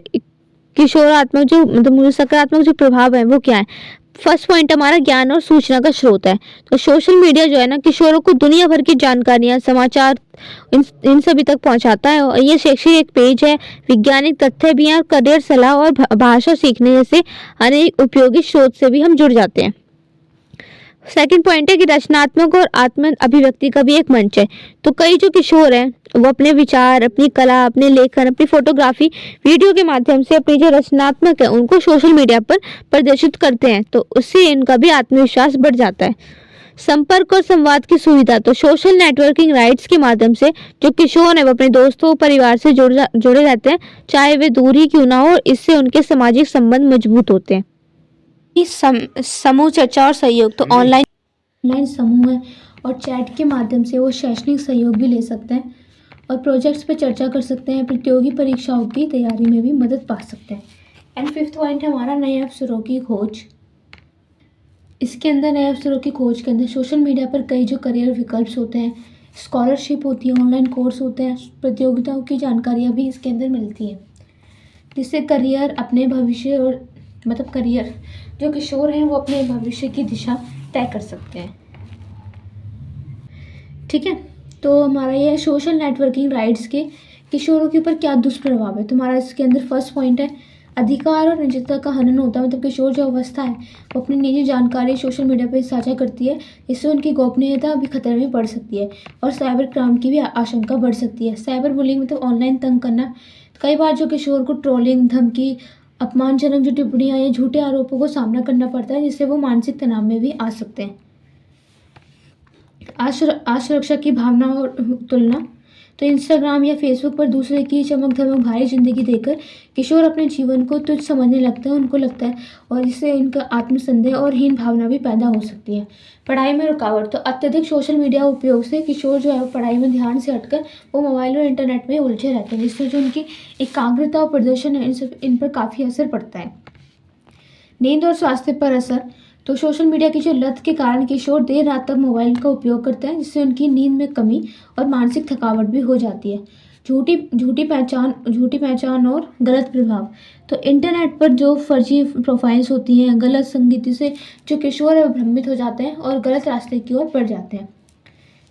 किशोरात्मक जो मतलब सकारात्मक जो प्रभाव है वो क्या है? फर्स्ट पॉइंट हमारा ज्ञान और सूचना का स्रोत है। तो सोशल मीडिया जो है ना किशोरों को दुनिया भर की जानकारियां, समाचार इन सभी तक पहुंचाता है। और ये शैक्षिक एक पेज है, वैज्ञानिक तथ्य भी हैं और करियर सलाह और भाषा सीखने जैसे अनेक उपयोगी स्रोत से भी हम जुड़ जाते हैं। सेकंड पॉइंट है कि रचनात्मक और आत्म अभिव्यक्ति का भी एक मंच है। तो कई जो किशोर हैं वो अपने विचार, अपनी कला, अपने लेखन, अपनी फोटोग्राफी, वीडियो के माध्यम से अपनी जो रचनात्मक है उनको सोशल मीडिया पर प्रदर्शित करते हैं। तो उससे इनका भी आत्मविश्वास बढ़ जाता है। संपर्क और संवाद की सुविधा, तो सोशल नेटवर्किंग राइट्स के माध्यम से जो किशोर है वो अपने दोस्तों, परिवार से जुड़े रहते हैं, चाहे वे दूर ही क्यों ना हो। इससे उनके सामाजिक संबंध मजबूत होते हैं। समूह चर्चा और सहयोग, तो ऑनलाइन समूह है और चैट के माध्यम से वो शैक्षणिक सहयोग भी ले सकते हैं और प्रोजेक्ट्स पे चर्चा कर सकते हैं, प्रतियोगी परीक्षाओं की तैयारी में भी मदद पा सकते हैं। एंड फिफ्थ पॉइंट है हमारा नए अवसरों की खोज। इसके अंदर नए अवसरों की खोज के अंदर सोशल मीडिया पर कई जो करियर विकल्प होते हैं, स्कॉलरशिप होती है, ऑनलाइन कोर्स होते हैं, प्रतियोगिताओं की जानकारियाँ भी इसके अंदर मिलती हैं, जिससे करियर अपने भविष्य और करियर जो किशोर हैं वो अपने भविष्य की दिशा तय कर सकते हैं। ठीक है, तो हमारा ये सोशल नेटवर्किंग राइट्स के किशोरों के ऊपर क्या दुष्प्रभाव है। तो हमारा इसके अंदर फर्स्ट पॉइंट है अधिकार और निजता का हनन होता है। किशोर जो अवस्था है वो अपनी निजी जानकारी सोशल मीडिया पर साझा करती है, इससे उनकी गोपनीयता भी खतरे में पड़ सकती है और साइबर क्राइम की भी आशंका बढ़ सकती है। साइबर बुलिंग ऑनलाइन तंग करना, कई बार जो किशोर को ट्रोलिंग, धमकी, अपमानजनक जो टिप्पणियां या झूठे आरोपों को सामना करना पड़ता है, जिससे वो मानसिक तनाव में भी आ सकते हैं। असुरक्षा की भावना और तुलना, तो इंस्टाग्राम या फेसबुक पर दूसरे की चमक-धमक भरी ज़िंदगी देखकर किशोर अपने जीवन को तुच्छ समझने लगता है, उनको लगता है, और इससे इनका आत्मसंदेह और हीन भावना भी पैदा हो सकती है। पढ़ाई में रुकावट, तो अत्यधिक सोशल मीडिया उपयोग से किशोर जो है वो पढ़ाई में ध्यान से हटकर वो मोबाइल और इंटरनेट में उलझे रहते हैं, जिससे जो उनकी एकाग्रता और प्रदर्शन है इन पर काफ़ी असर पड़ता है। नींद और स्वास्थ्य पर असर, तो सोशल मीडिया की जो लत के कारण किशोर देर रात तक मोबाइल का उपयोग करते हैं, जिससे उनकी नींद में कमी और मानसिक थकावट भी हो जाती है। झूठी पहचान और गलत प्रभाव, तो इंटरनेट पर जो फर्जी प्रोफाइल्स होती हैं, गलत संगति से जो किशोर है वो भ्रमित हो जाते हैं और गलत रास्ते की ओर बढ़ जाते हैं।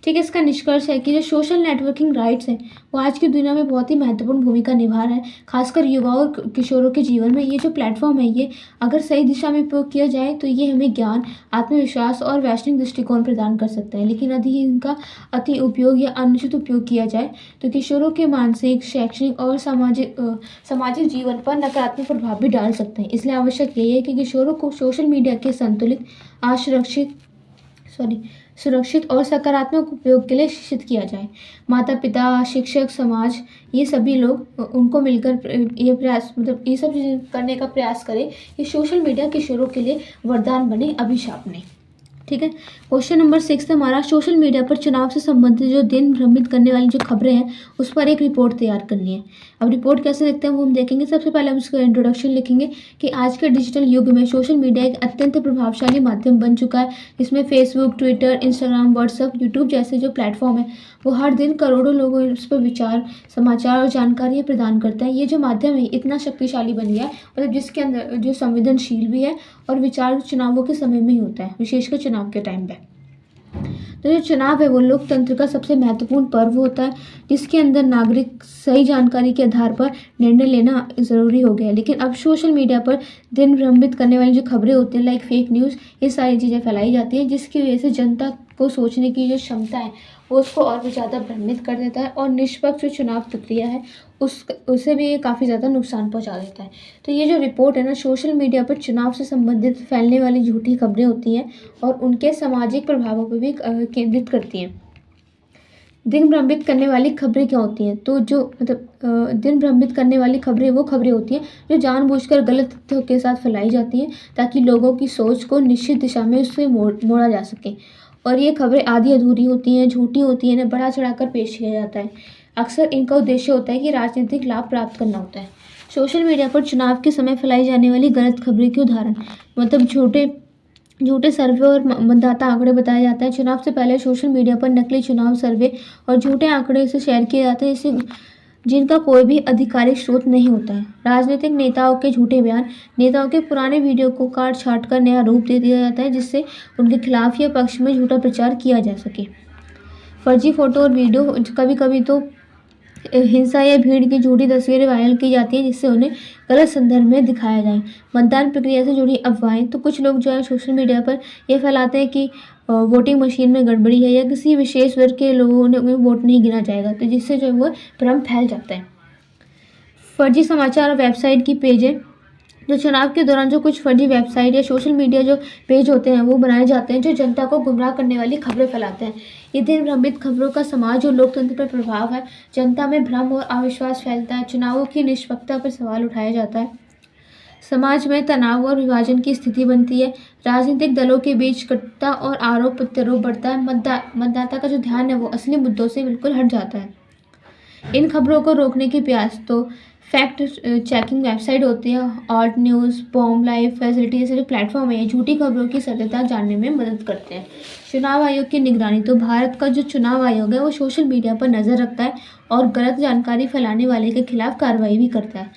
ठीक है, इसका निष्कर्ष है कि जो सोशल नेटवर्किंग राइट्स हैं वो आज की दुनिया में बहुत ही महत्वपूर्ण भूमिका निभा रहा है, खासकर युवाओं और किशोरों के जीवन में। ये जो प्लेटफॉर्म है ये अगर सही दिशा में उपयोग किया जाए तो ये हमें ज्ञान, आत्मविश्वास और वैश्विक दृष्टिकोण प्रदान कर सकता है, लेकिन यदि इनका अति उपयोग या अनुचित उपयोग किया जाए तो किशोरों के मानसिक, शैक्षणिक और सामाजिक जीवन पर नकारात्मक प्रभाव भी डाल सकते हैं। इसलिए आवश्यक यही है कि किशोरों को सोशल मीडिया के संतुलित, सुरक्षित और सकारात्मक उपयोग के लिए शिक्षित किया जाए। माता पिता, शिक्षक, समाज, ये सभी लोग उनको मिलकर ये सब चीज़ें करने का प्रयास करें कि सोशल मीडिया किशोरों के लिए वरदान बने, अभिशाप नहीं। ठीक है, क्वेश्चन नंबर 6 हमारा, सोशल मीडिया पर चुनाव से संबंधित जो दिन भ्रमित करने वाली जो खबरें हैं उस पर एक रिपोर्ट तैयार करनी है। अब रिपोर्ट कैसे लिखते हैं वो हम देखेंगे। सबसे पहले हम इसका इंट्रोडक्शन लिखेंगे कि आज के डिजिटल युग में सोशल मीडिया एक अत्यंत प्रभावशाली माध्यम बन चुका है। इसमें Facebook, Twitter, Instagram, WhatsApp, YouTube जैसे जो प्लेटफॉर्म है वो हर दिन करोड़ों लोगों उस पर विचार, समाचार और जानकारी प्रदान करता है। ये जो माध्यम है इतना शक्तिशाली बन गया है, मतलब जिसके अंदर जो संवेदनशील भी है और विचार चुनावों के समय में ही होता है, विशेषकर चुनाव के टाइम पे। तो जो चुनाव है वो लोकतंत्र का सबसे महत्वपूर्ण पर्व होता है, जिसके अंदर नागरिक सही जानकारी के आधार पर निर्णय लेना ज़रूरी हो गया है। लेकिन अब सोशल मीडिया पर दिन भ्रमित करने वाली जो खबरें होती हैं, लाइक फेक न्यूज़, ये सारी चीज़ें फैलाई जाती हैं, जिसकी वजह से जनता को सोचने की जो क्षमता है वो उसको और भी ज़्यादा भ्रमित कर देता है और निष्पक्ष जो चुनाव प्रक्रिया है उसे भी ये काफ़ी ज़्यादा नुकसान पहुंचा देता है। तो ये जो रिपोर्ट है ना, सोशल मीडिया पर चुनाव से संबंधित फैलने वाली झूठी खबरें होती हैं और उनके सामाजिक प्रभावों पर भी केंद्रित करती हैं। दिन भ्रमित करने वाली खबरें क्या होती हैं? तो जो दिन भ्रमित करने वाली खबरें वो खबरें होती हैं जो जानबूझकर गलत तथ्यों के साथ फैलाई जाती हैं, ताकि लोगों की सोच को निश्चित दिशा में उससे मोड़ा जा सके। और ये खबरें आधी अधूरी होती हैं, झूठी होती हैं, इन्हें बढ़ा चढ़ाकर पेश किया जाता है। अक्सर इनका उद्देश्य होता है कि राजनीतिक लाभ प्राप्त करना होता है। सोशल मीडिया पर चुनाव के समय फैलाई जाने वाली गलत खबरें के उदाहरण, मतलब झूठे सर्वे और मतदाता आंकड़े बताया जाता है। चुनाव से पहले सोशल मीडिया पर नकली चुनाव सर्वे और झूठे आंकड़े से शेयर किए जाते हैं, जिनका कोई भी आधिकारिक स्रोत नहीं होता है। राजनीतिक नेताओं के झूठे बयान, नेताओं के पुराने वीडियो को काट छाट कर नया रूप दे दिया जाता है, जिससे उनके खिलाफ या पक्ष में झूठा प्रचार किया जा सके। फर्जी फोटो और वीडियो, कभी कभी तो हिंसा या भीड़ की झूठी तस्वीरें वायरल की जाती हैं, जिससे उन्हें गलत संदर्भ में दिखाया जाए। मतदान प्रक्रिया से जुड़ी अफवाहें, तो कुछ लोग जो है सोशल मीडिया पर यह फैलाते हैं कि वोटिंग मशीन में गड़बड़ी है या किसी विशेष वर्ग के लोगों ने वोट नहीं गिना जाएगा, तो जिससे जो है वो भ्रम फैल जाता है। फर्जी समाचार और वेबसाइट की पेजें, जो चुनाव के दौरान जो कुछ फर्जी वेबसाइट या सोशल मीडिया जो पेज होते हैं वो बनाए जाते हैं, जो जनता को गुमराह करने वाली खबरें फैलाते हैं। ये दिन भ्रमित खबरों का समाज और लोकतंत्र पर प्रभाव है। जनता में भ्रम और अविश्वास फैलता है, चुनावों की निष्पक्षता पर सवाल उठाया जाता है, समाज में तनाव और विभाजन की स्थिति बनती है, राजनीतिक दलों के बीच कटुता और आरोप प्रत्यारोप बढ़ता है, मतदाता का जो ध्यान है वो असली मुद्दों से बिल्कुल हट जाता है। इन खबरों को रोकने के प्रयास, तो फैक्ट चेकिंग वेबसाइट होती है, alt news, bomb live facility जैसे जो प्लेटफॉर्म है, ये झूठी खबरों की सत्यता जानने में मदद करते हैं। चुनाव आयोग की निगरानी, तो भारत का जो चुनाव आयोग है वो सोशल मीडिया पर नज़र रखता है और गलत जानकारी फैलाने वाले के खिलाफ कार्रवाई भी करता है।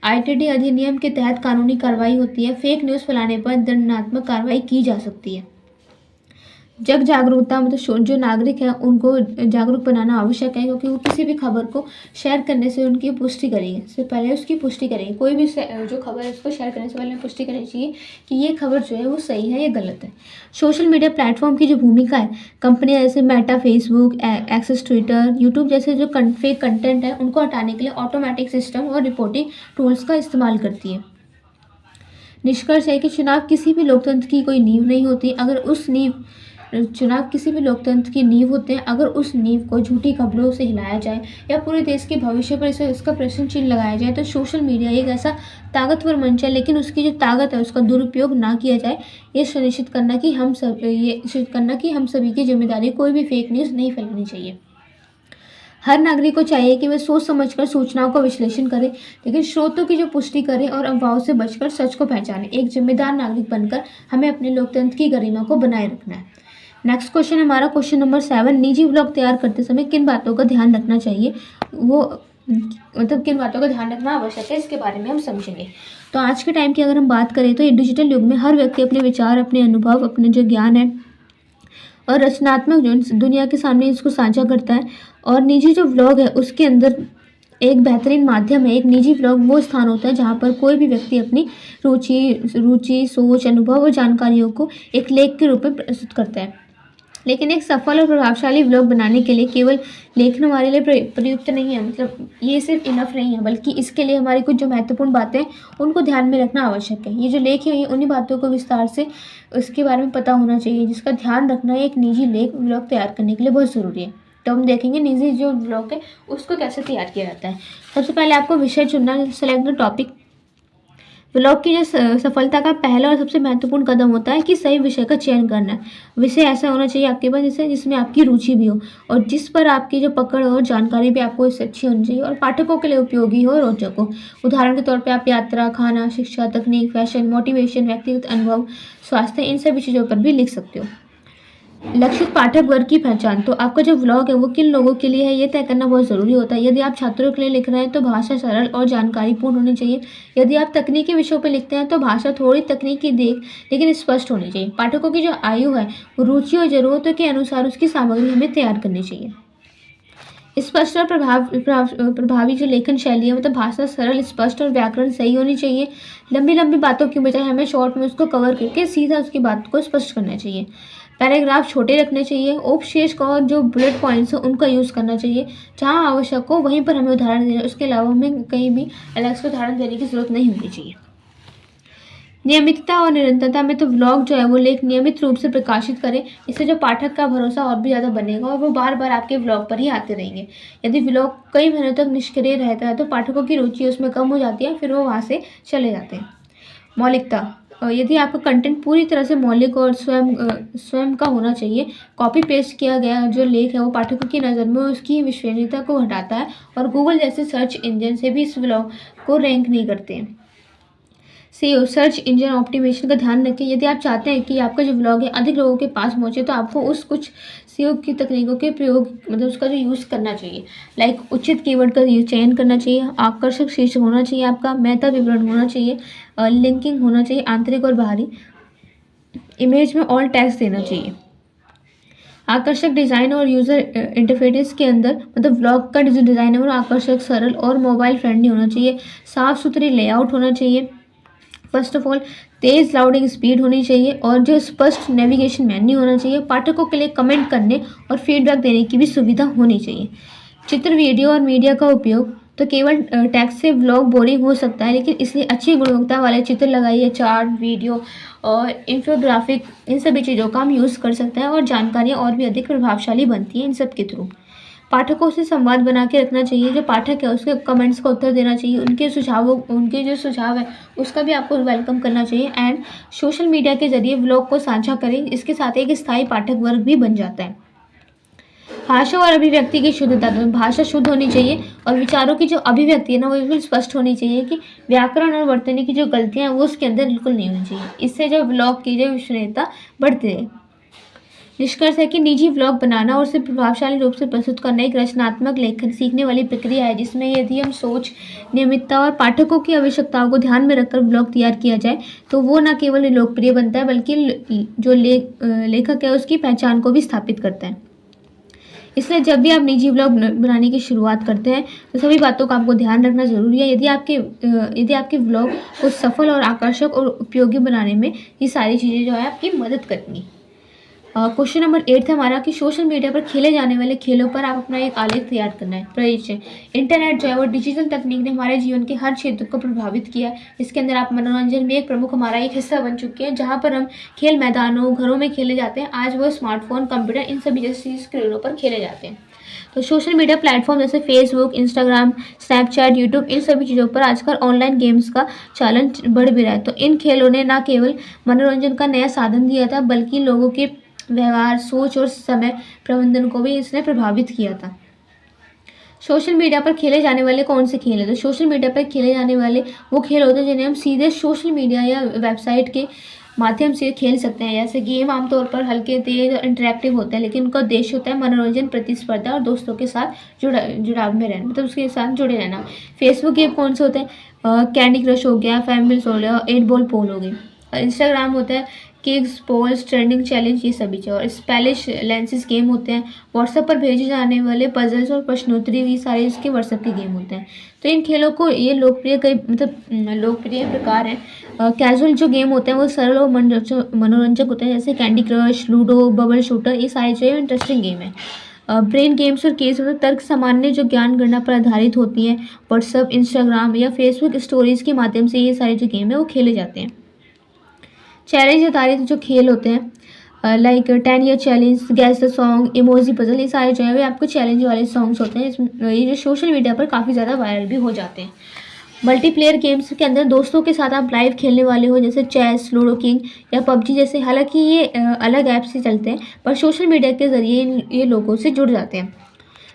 आईटीटी अधिनियम के तहत कानूनी कार्रवाई होती है। फेक न्यूज़ फैलाने पर दंडात्मक कार्रवाई की जा सकती है। जग जागरूकता, मतलब जो नागरिक हैं उनको जागरूक बनाना आवश्यक है, क्योंकि वो किसी भी खबर को शेयर करने से उनकी पुष्टि करेंगे, इससे पहले उसकी पुष्टि करेंगे। कोई भी जो खबर है उसको शेयर करने से पहले पुष्टि करनी चाहिए कि ये खबर जो है वो सही है या गलत है। सोशल मीडिया प्लेटफॉर्म की जो भूमिका है, कंपनियां जैसे मेटा, फेसबुक, एक्सेस, ट्विटर, यूट्यूब जैसे जो फेक कंटेंट है उनको हटाने के लिए ऑटोमेटिक सिस्टम और रिपोर्टिंग टूल्स का इस्तेमाल करती है। निष्कर्ष है कि चुनाव किसी भी लोकतंत्र की कोई नींव नहीं होती। अगर उस नींव चुनाव किसी भी लोकतंत्र की नींव होते हैं। अगर उस नींव को झूठी खबरों से हिलाया जाए या पूरे देश के भविष्य पर इसका प्रश्न चिन्ह लगाया जाए, तो सोशल मीडिया एक ऐसा ताकतवर मंच है, लेकिन उसकी जो ताकत है उसका दुरुपयोग ना किया जाए। ये सुनिश्चित करना कि हम सभी की जिम्मेदारी, कोई भी फेक न्यूज़ नहीं फैलानी चाहिए। हर नागरिक को चाहिए कि वह सोच समझकर सूचनाओं का विश्लेषण करे, लेकिन स्रोतों की जो पुष्टि करे और अफवाहों से बचकर सच को पहचाने। एक जिम्मेदार नागरिक बनकर हमें अपने लोकतंत्र की गरिमा को बनाए रखना है। नेक्स्ट क्वेश्चन है हमारा क्वेश्चन नंबर 7। निजी ब्लॉग तैयार करते समय किन बातों का ध्यान रखना चाहिए, किन बातों का ध्यान रखना आवश्यक है, इसके बारे में हम समझेंगे। तो आज के टाइम की अगर हम बात करें तो ये डिजिटल युग में हर व्यक्ति अपने विचार, अपने अनुभव, अपने जो ज्ञान है और रचनात्मक जो दुनिया के सामने इसको साझा करता है। और निजी जो व्लॉग है उसके अंदर एक बेहतरीन माध्यम है। एक निजी व्लॉग वो स्थान होता है जहाँ पर कोई भी व्यक्ति अपनी रुचि, सोच, अनुभव और जानकारियों को एक लेख के रूप में प्रस्तुत करता है। लेकिन एक सफल और प्रभावशाली व्लॉग बनाने के लिए केवल लेखन हमारे लिए प्रयुक्त नहीं है, मतलब ये सिर्फ इनफ नहीं है, बल्कि इसके लिए हमारी कुछ जो महत्वपूर्ण बातें उनको ध्यान में रखना आवश्यक है। ये जो लेख है ये उन्हीं बातों को विस्तार से उसके बारे में पता होना चाहिए, जिसका ध्यान रखना एक निजी व्लॉग तैयार करने के लिए बहुत ज़रूरी है। तो हम देखेंगे निजी जो व्लॉग है उसको कैसे तैयार किया जाता है। सबसे पहले आपको विषय चुनना है, सेलेक्ट द टॉपिक। व्लॉग की जो सफलता का पहला और सबसे महत्वपूर्ण कदम होता है कि सही विषय का चयन करना है। विषय ऐसा होना चाहिए आपके पास जिसमें आपकी रुचि भी हो और जिस पर आपकी जो पकड़ और जानकारी भी आपको इससे अच्छी होनी चाहिए और पाठकों के लिए उपयोगी हो और रोचक हो। उदाहरण के तौर पे आप यात्रा, खाना, शिक्षा, तकनीक, फैशन, मोटिवेशन, व्यक्तिगत अनुभव, स्वास्थ्य, इन सभी चीज़ों पर भी लिख सकते हो। लक्षित पाठक वर्ग की पहचान। तो आपका जो व्लॉग है वो किन लोगों के लिए है ये तय करना बहुत ज़रूरी होता है। यदि आप छात्रों के लिए लिख रहे हैं तो भाषा सरल और जानकारीपूर्ण होनी चाहिए। यदि आप तकनीकी विषयों पर लिखते हैं तो भाषा थोड़ी तकनीकी लेकिन स्पष्ट होनी चाहिए। पाठकों की जो आयु है वो रुचि और ज़रूरतों के अनुसार उसकी सामग्री हमें तैयार करनी चाहिए। स्पष्ट और प्रभावी जो लेखन शैली है, मतलब भाषा सरल, स्पष्ट और व्याकरण सही होनी चाहिए। लंबी बातों की बजाय हमें शॉर्ट में उसको कवर करके सीधा उसकी बात को स्पष्ट करना चाहिए। पैराग्राफ छोटे रखने चाहिए। उपशेष का और जो बुलेट पॉइंट्स हो उनका यूज़ करना चाहिए। जहाँ आवश्यक हो वहीं पर हमें उदाहरण देना, उसके अलावा हमें कहीं भी अलग से उदाहरण देने की जरूरत नहीं होनी चाहिए। नियमितता और निरंतरता में, तो व्लॉग जो है वो लेख नियमित रूप से प्रकाशित करें। इससे जो पाठक का भरोसा और भी ज़्यादा बनेगा और वो बार बार आपके व्लॉग पर ही आते रहेंगे। यदि व्लॉग कई महीनों तक निष्क्रिय रहता है तो पाठकों की रुचि उसमें कम हो जाती है, फिर वो वहाँ से चले जाते हैं। मौलिकता, यदि आपका कंटेंट पूरी तरह से मौलिक और स्वयं का होना चाहिए। कॉपी पेस्ट किया गया जो लेख है वो पाठकों की नज़र में उसकी विश्वसनीयता को हटाता है और गूगल जैसे सर्च इंजन से भी इस व्लॉग को रैंक नहीं करते हैं। SEO, सर्च इंजन ऑप्टिमाइजेशन का ध्यान रखें। यदि आप चाहते हैं कि आपका जो व्लॉग है अधिक लोगों के पास पहुंचे तो आपको कुछ SEO की तकनीकों के प्रयोग, मतलब उसका जो यूज़ करना चाहिए। लाइक उचित कीवर्ड का चयन करना चाहिए, आकर्षक शीर्षक होना चाहिए, आपका मेटा विवरण होना चाहिए, लिंकिंग होना चाहिए आंतरिक और बाहरी, इमेज में ऑल टैग्स देना चाहिए। आकर्षक डिज़ाइन और यूज़र इंटरफेस के अंदर, मतलब व्लॉग का जो डिज़ाइन है वो आकर्षक, सरल और मोबाइल फ्रेंडली होना चाहिए। साफ़ सुथरी लेआउट होना चाहिए। फर्स्ट ऑफ ऑल तेज़ लाउडिंग स्पीड होनी चाहिए और जो स्पष्ट नेविगेशन मेन्यू होना चाहिए। पाठकों के लिए कमेंट करने और फीडबैक देने की भी सुविधा होनी चाहिए। चित्र, वीडियो और मीडिया का उपयोग, तो केवल टेक्स्ट से व्लॉग बोरिंग हो सकता है, लेकिन इसलिए अच्छी गुणवत्ता वाले चित्र लगाइए। चार्ट, वीडियो और इंफोग्राफिक, इन सभी चीज़ों का हम यूज़ कर सकते हैं और जानकारियाँ और भी अधिक प्रभावशाली बनती हैं इन सब के थ्रू। पाठकों से संवाद बना के रखना चाहिए। जो पाठक है उसके कमेंट्स का उत्तर देना चाहिए। उनके जो सुझाव है उसका भी आपको वेलकम करना चाहिए। एंड सोशल मीडिया के जरिए व्लॉग को साझा करें। इसके साथ एक स्थायी पाठक वर्ग भी बन जाता है। भाषा और अभिव्यक्ति की शुद्धता, तो भाषा शुद्ध होनी चाहिए और विचारों की जो अभिव्यक्ति है ना वो बिल्कुल स्पष्ट होनी चाहिए कि व्याकरण और वर्तनी की जो गलतियाँ हैं वो उसके अंदर बिल्कुल नहीं होनी चाहिए। इससे जो व्लॉग की जो विश्वसनीयता बढ़ती है। निष्कर्ष है कि निजी व्लॉग बनाना और उसे प्रभावशाली रूप से प्रस्तुत करना एक रचनात्मक लेखन सीखने वाली प्रक्रिया है, जिसमें यदि हम सोच, नियमितता और पाठकों की आवश्यकताओं को ध्यान में रखकर व्लॉग तैयार किया जाए तो वो न केवल लोकप्रिय बनता है बल्कि जो लेखक है उसकी पहचान को भी स्थापित करता है। इसलिए जब भी आप निजी व्लॉग बनाने की शुरुआत करते हैं तो सभी बातों का आपको ध्यान रखना ज़रूरी है। यदि आपके व्लॉग को सफल और आकर्षक और उपयोगी बनाने में ये सारी चीज़ें जो है आपकी मदद करेंगी। क्वेश्चन नंबर 8 है हमारा कि सोशल मीडिया पर खेले जाने वाले खेलों पर आप अपना एक आलेख तैयार करना है। परिचय। इंटरनेट जो है वो डिजिटल तकनीक ने हमारे जीवन के हर क्षेत्र को प्रभावित किया है। इसके अंदर आप मनोरंजन भी एक प्रमुख हमारा एक हिस्सा बन चुके हैं, जहाँ पर हम खेल मैदानों घरों में खेले जाते हैं। आज वो स्मार्टफोन, कंप्यूटर, इन सभी जैसी स्क्रीनों पर खेले जाते हैं। तो सोशल मीडिया प्लेटफॉर्म जैसे फेसबुक, इंस्टाग्राम, स्नैपचैट, यूट्यूब, इन सभी चीज़ों पर आजकल ऑनलाइन गेम्स का चालन बढ़ भी रहा है। तो इन खेलों ने न केवल मनोरंजन का नया साधन दिया था, बल्कि लोगों के व्यवहार, सोच और समय प्रबंधन को भी इसने प्रभावित किया था। सोशल मीडिया पर खेले जाने वाले कौन से खेल हैं? तो सोशल मीडिया पर खेले जाने वाले वो खेल होते हैं जिन्हें हम सीधे सोशल मीडिया या वेबसाइट के माध्यम से खेल सकते हैं। जैसे गेम आमतौर पर हल्के, तेज और इंटरेक्टिव होते हैं, लेकिन उनका उद्देश्य होता है मनोरंजन, प्रतिस्पर्धा और दोस्तों के साथ जुड़ाव में रहना, मतलब उसके साथ जुड़े रहना। फेसबुक गेम कौन से होते हैं? कैंडी क्रश हो गया, फैमिलीज हो गया, 8 बॉल पोल हो गई। और इंस्टाग्राम होता है किड्स पोल्स, ट्रेंडिंग चैलेंज, ये सभी चीज़। और स्पेलिश लेंसेज गेम होते हैं। व्हाट्सएप पर भेजे जाने वाले पजल्स और प्रश्नोत्तरी, ये सारे इसके व्हाट्सएप के गेम होते हैं। तो इन खेलों को ये लोकप्रिय कई लोकप्रिय प्रकार हैं। कैजुअल जो गेम होते हैं वो सरल और मनोरंजक होते हैं, जैसे candy crush, ludo, bubble shooter, ये सारे जो है इंटरेस्टिंग गेम है। ब्रेन गेम्स और केस मतलब तर्क सामान्य जो ज्ञान गणना पर आधारित होती हैं। व्हाट्सएप, इंस्टाग्राम या फेसबुक स्टोरीज के माध्यम से ये सारे जो गेम है वो खेले जाते हैं। चैलेंज आधारित जो खेल होते हैं like 10 year challenge, gas the song, emoji puzzle, ये सारे जो है वे आपको चैलेंज वाले सॉन्ग्स होते हैं। इसमें ये जो सोशल मीडिया पर काफ़ी ज़्यादा वायरल भी हो जाते हैं। मल्टीप्लेयर गेम्स के अंदर दोस्तों के साथ आप लाइव खेलने वाले हो, जैसे चेस, लूडो किंग या पबजी जैसे। हालांकि ये अलग ऐप से चलते हैं, पर सोशल मीडिया के ज़रिए ये लोगों से जुड़ जाते हैं।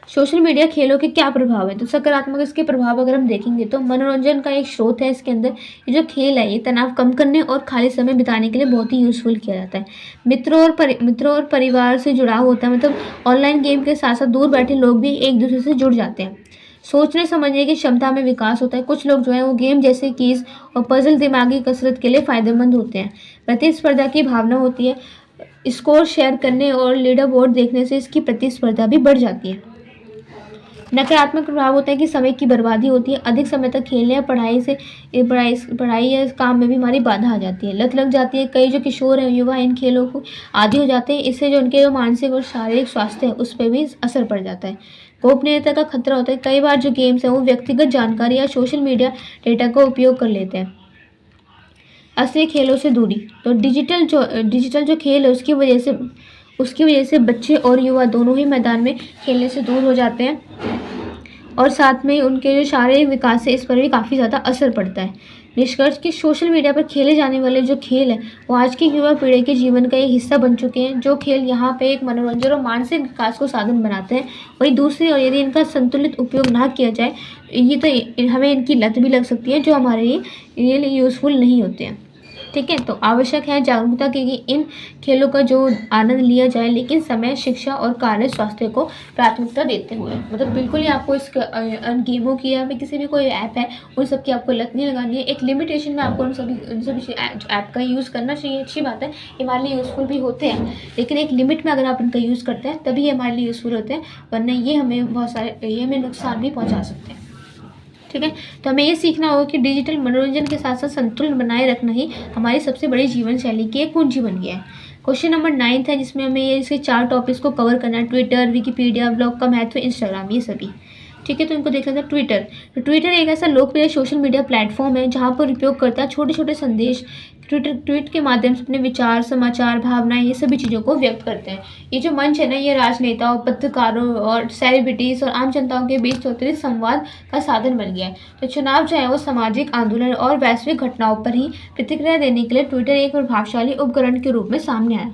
सोशल मीडिया खेलों के क्या प्रभाव है? तो सकारात्मक इसके प्रभाव अगर हम देखेंगे तो मनोरंजन का एक स्रोत है। इसके अंदर ये जो खेल है ये तनाव कम करने और खाली समय बिताने के लिए बहुत ही यूज़फुल किया जाता है। मित्रों और परिवार से जुड़ाव होता है, मतलब ऑनलाइन गेम के साथ साथ दूर बैठे लोग भी एक दूसरे से जुड़ जाते हैं। सोचने समझने की क्षमता में विकास होता है। कुछ लोग जो है वो गेम जैसे कीज और पजल दिमागी कसरत के लिए फ़ायदेमंद होते हैं। प्रतिस्पर्धा की भावना होती है। स्कोर शेयर करने और लीडर बोर्ड देखने से इसकी प्रतिस्पर्धा भी बढ़ जाती है। नकारात्मक प्रभाव होता है कि समय की बर्बादी होती है। अधिक समय तक खेलने या पढ़ाई या काम में भी हमारी बाधा आ जाती है। लत लग जाती है। कई जो किशोर हैं, युवा इन खेलों को आदी हो जाते हैं। इससे जो उनके जो मानसिक और शारीरिक स्वास्थ्य है उस पर भी असर पड़ जाता है। गोपनीयता का खतरा होता है। कई बार जो गेम्स हैं वो व्यक्तिगत जानकारी या सोशल मीडिया डेटा का उपयोग कर लेते हैं। असली खेलों से दूरी। तो डिजिटल जो खेल है उसकी वजह से बच्चे और युवा दोनों ही मैदान में खेलने से दूर हो जाते हैं, और साथ में उनके जो शारीरिक विकास है इस पर भी काफ़ी ज़्यादा असर पड़ता है। निष्कर्ष कि सोशल मीडिया पर खेले जाने वाले जो खेल हैं वो आज की युवा पीढ़ी के जीवन का एक हिस्सा बन चुके हैं। जो खेल यहाँ पे एक मनोरंजन और मानसिक विकास को साधन बनाते हैं, वहीं दूसरी ओर यदि इनका संतुलित उपयोग ना किया जाए ये तो हमें इनकी लत भी लग सकती है, जो हमारे लिए यूज़फुल नहीं होते हैं। ठीक है, तो आवश्यक है जागरूकता की कि इन खेलों का जो आनंद लिया जाए, लेकिन समय, शिक्षा और कार्य स्वास्थ्य को प्राथमिकता देते हुए। मतलब बिल्कुल ही आपको इस गेमों की या फिर किसी भी कोई ऐप है उन सब की आपको लत नहीं लगानी है। एक लिमिटेशन में आपको उन सभी ऐप का यूज़ करना चाहिए। अच्छी बात है, ये हमारे लिए यूज़फुल भी होते हैं, लेकिन एक लिमिट में अगर आप इनका यूज़ करते हैं तभी ये हमारे लिए यूज़फुल होते हैं, वरना ये हमें नुकसान भी पहुँचा सकते हैं। ठीक है, तो हमें ये सीखना होगा कि डिजिटल मनोरंजन के साथ साथ संतुलन बनाए रखना ही हमारी सबसे बड़ी जीवन शैली की एक कुंजी बन गया है। क्वेश्चन नंबर 9 है जिसमें हमें ये इसके 4 टॉपिक्स को कवर करना है। ट्विटर, विकिपीडिया, ब्लॉग का महत्व, इंस्टाग्राम, ये सभी। ठीक है, तो इनको देख लेते हैं। ट्विटर। तो ट्विटर एक ऐसा लोकप्रिय सोशल मीडिया प्लेटफॉर्म है जहाँ पर उपयोगकर्ता छोटे छोटे संदेश ट्वीट के माध्यम से अपने विचार, समाचार, भावनाएं, ये सभी चीज़ों को व्यक्त करते हैं। ये जो मंच है ना, ये राजनेताओं, पत्रकारों और सेलिब्रिटीज़ और आम जनताओं के बीच होते संवाद का साधन बन गया है। तो चुनाव जो है वो सामाजिक आंदोलन और वैश्विक घटनाओं पर ही प्रतिक्रिया देने के लिए ट्विटर एक प्रभावशाली उपकरण के रूप में सामने आया।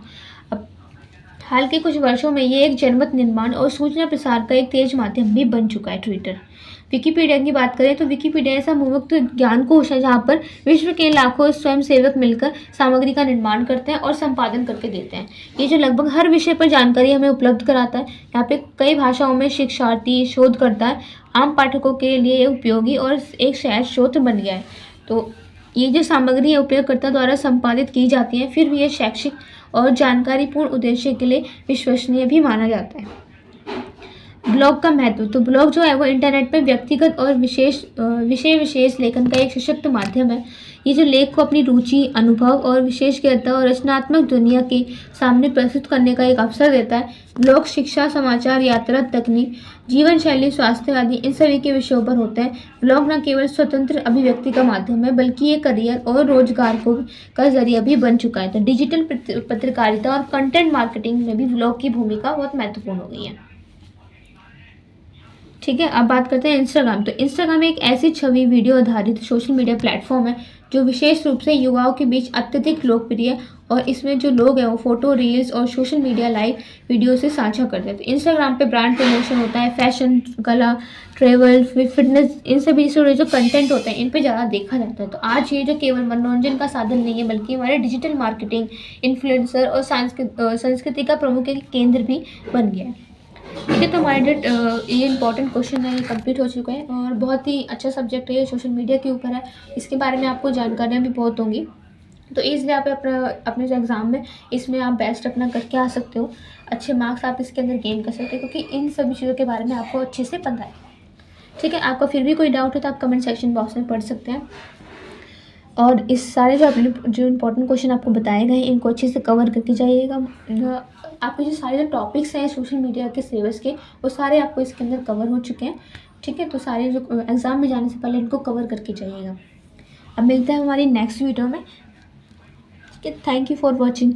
हाल के कुछ वर्षों में ये एक जनमत निर्माण और सूचना प्रसार का एक तेज माध्यम भी बन चुका है ट्विटर। विकिपीडिया की बात करें तो विकिपीडिया ऐसा मुफ्त ज्ञान कोश है जहाँ पर विश्व के लाखों स्वयंसेवक मिलकर सामग्री का निर्माण करते हैं और संपादन करके देते हैं। ये जो लगभग हर विषय पर जानकारी हमें उपलब्ध कराता है। यहाँ पे कई भाषाओं में शिक्षार्थी, शोधकर्ता, आम पाठकों के लिए उपयोगी और एक सहज स्रोत बन गया है। तो ये जो सामग्री है उपयोगकर्ता द्वारा संपादित की जाती है, फिर भी ये शैक्षिक और जानकारीपूर्ण उद्देश्य के लिए विश्वसनीय भी माना जाता है। ब्लॉग का महत्व, तो ब्लॉग जो है वो इंटरनेट पे व्यक्तिगत और विषय विशेष लेखन का एक सशक्त माध्यम है। ये जो लेख को अपनी रुचि, अनुभव और विशेषज्ञता और रचनात्मक दुनिया के सामने प्रस्तुत करने का एक अवसर देता है। ब्लॉग शिक्षा, समाचार, यात्रा, तकनीक, जीवन शैली, स्वास्थ्य आदि इन सभी के विषयों पर होते हैं। ब्लॉग न केवल स्वतंत्र अभिव्यक्ति का माध्यम है, बल्कि ये करियर और रोजगार को का जरिया भी बन चुका है। तो डिजिटल पत्रकारिता और कंटेंट मार्केटिंग में भी ब्लॉग की भूमिका बहुत महत्वपूर्ण हो गई है। ठीक है, अब बात करते हैं इंस्टाग्राम। तो इंस्टाग्राम एक ऐसी छवि वीडियो आधारित सोशल मीडिया प्लेटफॉर्म है जो विशेष रूप से युवाओं के बीच अत्यधिक लोकप्रिय है, और इसमें जो लोग हैं वो फोटो, रील्स और सोशल मीडिया लाइव वीडियो से साझा करते हैं। तो इंस्टाग्राम पे ब्रांड प्रमोशन होता है, फैशन, कला, ट्रेवल, फिटनेस, इन सभी से जो कंटेंट होते हैं इन पे ज़्यादा देखा जाता है। तो आज ये जो केवल मनोरंजन का साधन नहीं है, बल्कि हमारे डिजिटल मार्केटिंग, इन्फ्लुएंसर और संस्कृति का प्रमुख एक केंद्र भी बन गया है। ठीक है, तो हमारे ये इंपॉर्टेंट क्वेश्चन है, ये कंप्लीट हो चुका है, और बहुत ही अच्छा सब्जेक्ट है, ये सोशल मीडिया के ऊपर है। इसके बारे में आपको जानकारियाँ भी बहुत होंगी, तो इसलिए आप अपने जो एग्ज़ाम में इसमें आप बेस्ट अपना करके आ सकते हो। अच्छे मार्क्स आप इसके अंदर गेन कर सकते हो, क्योंकि इन सभी चीज़ों के बारे में आपको अच्छे से पता है। ठीक है, आपका फिर भी कोई डाउट हो तो आप कमेंट सेक्शन बॉक्स में पढ़ सकते हैं। और इस सारे जो इंपॉर्टेंट क्वेश्चन आपको बताए गए हैं, इनको अच्छे से कवर करके जाइएगा। आपके जो सारे जो टॉपिक्स हैं सोशल मीडिया के सिलेबस के, वो सारे आपको इसके अंदर कवर हो चुके हैं। ठीक है, तो सारे जो एग्ज़ाम में जाने से पहले इनको कवर करके जाइएगा। अब मिलते हैं हमारी नेक्स्ट वीडियो में। ठीक है, थैंक यू फॉर वॉचिंग।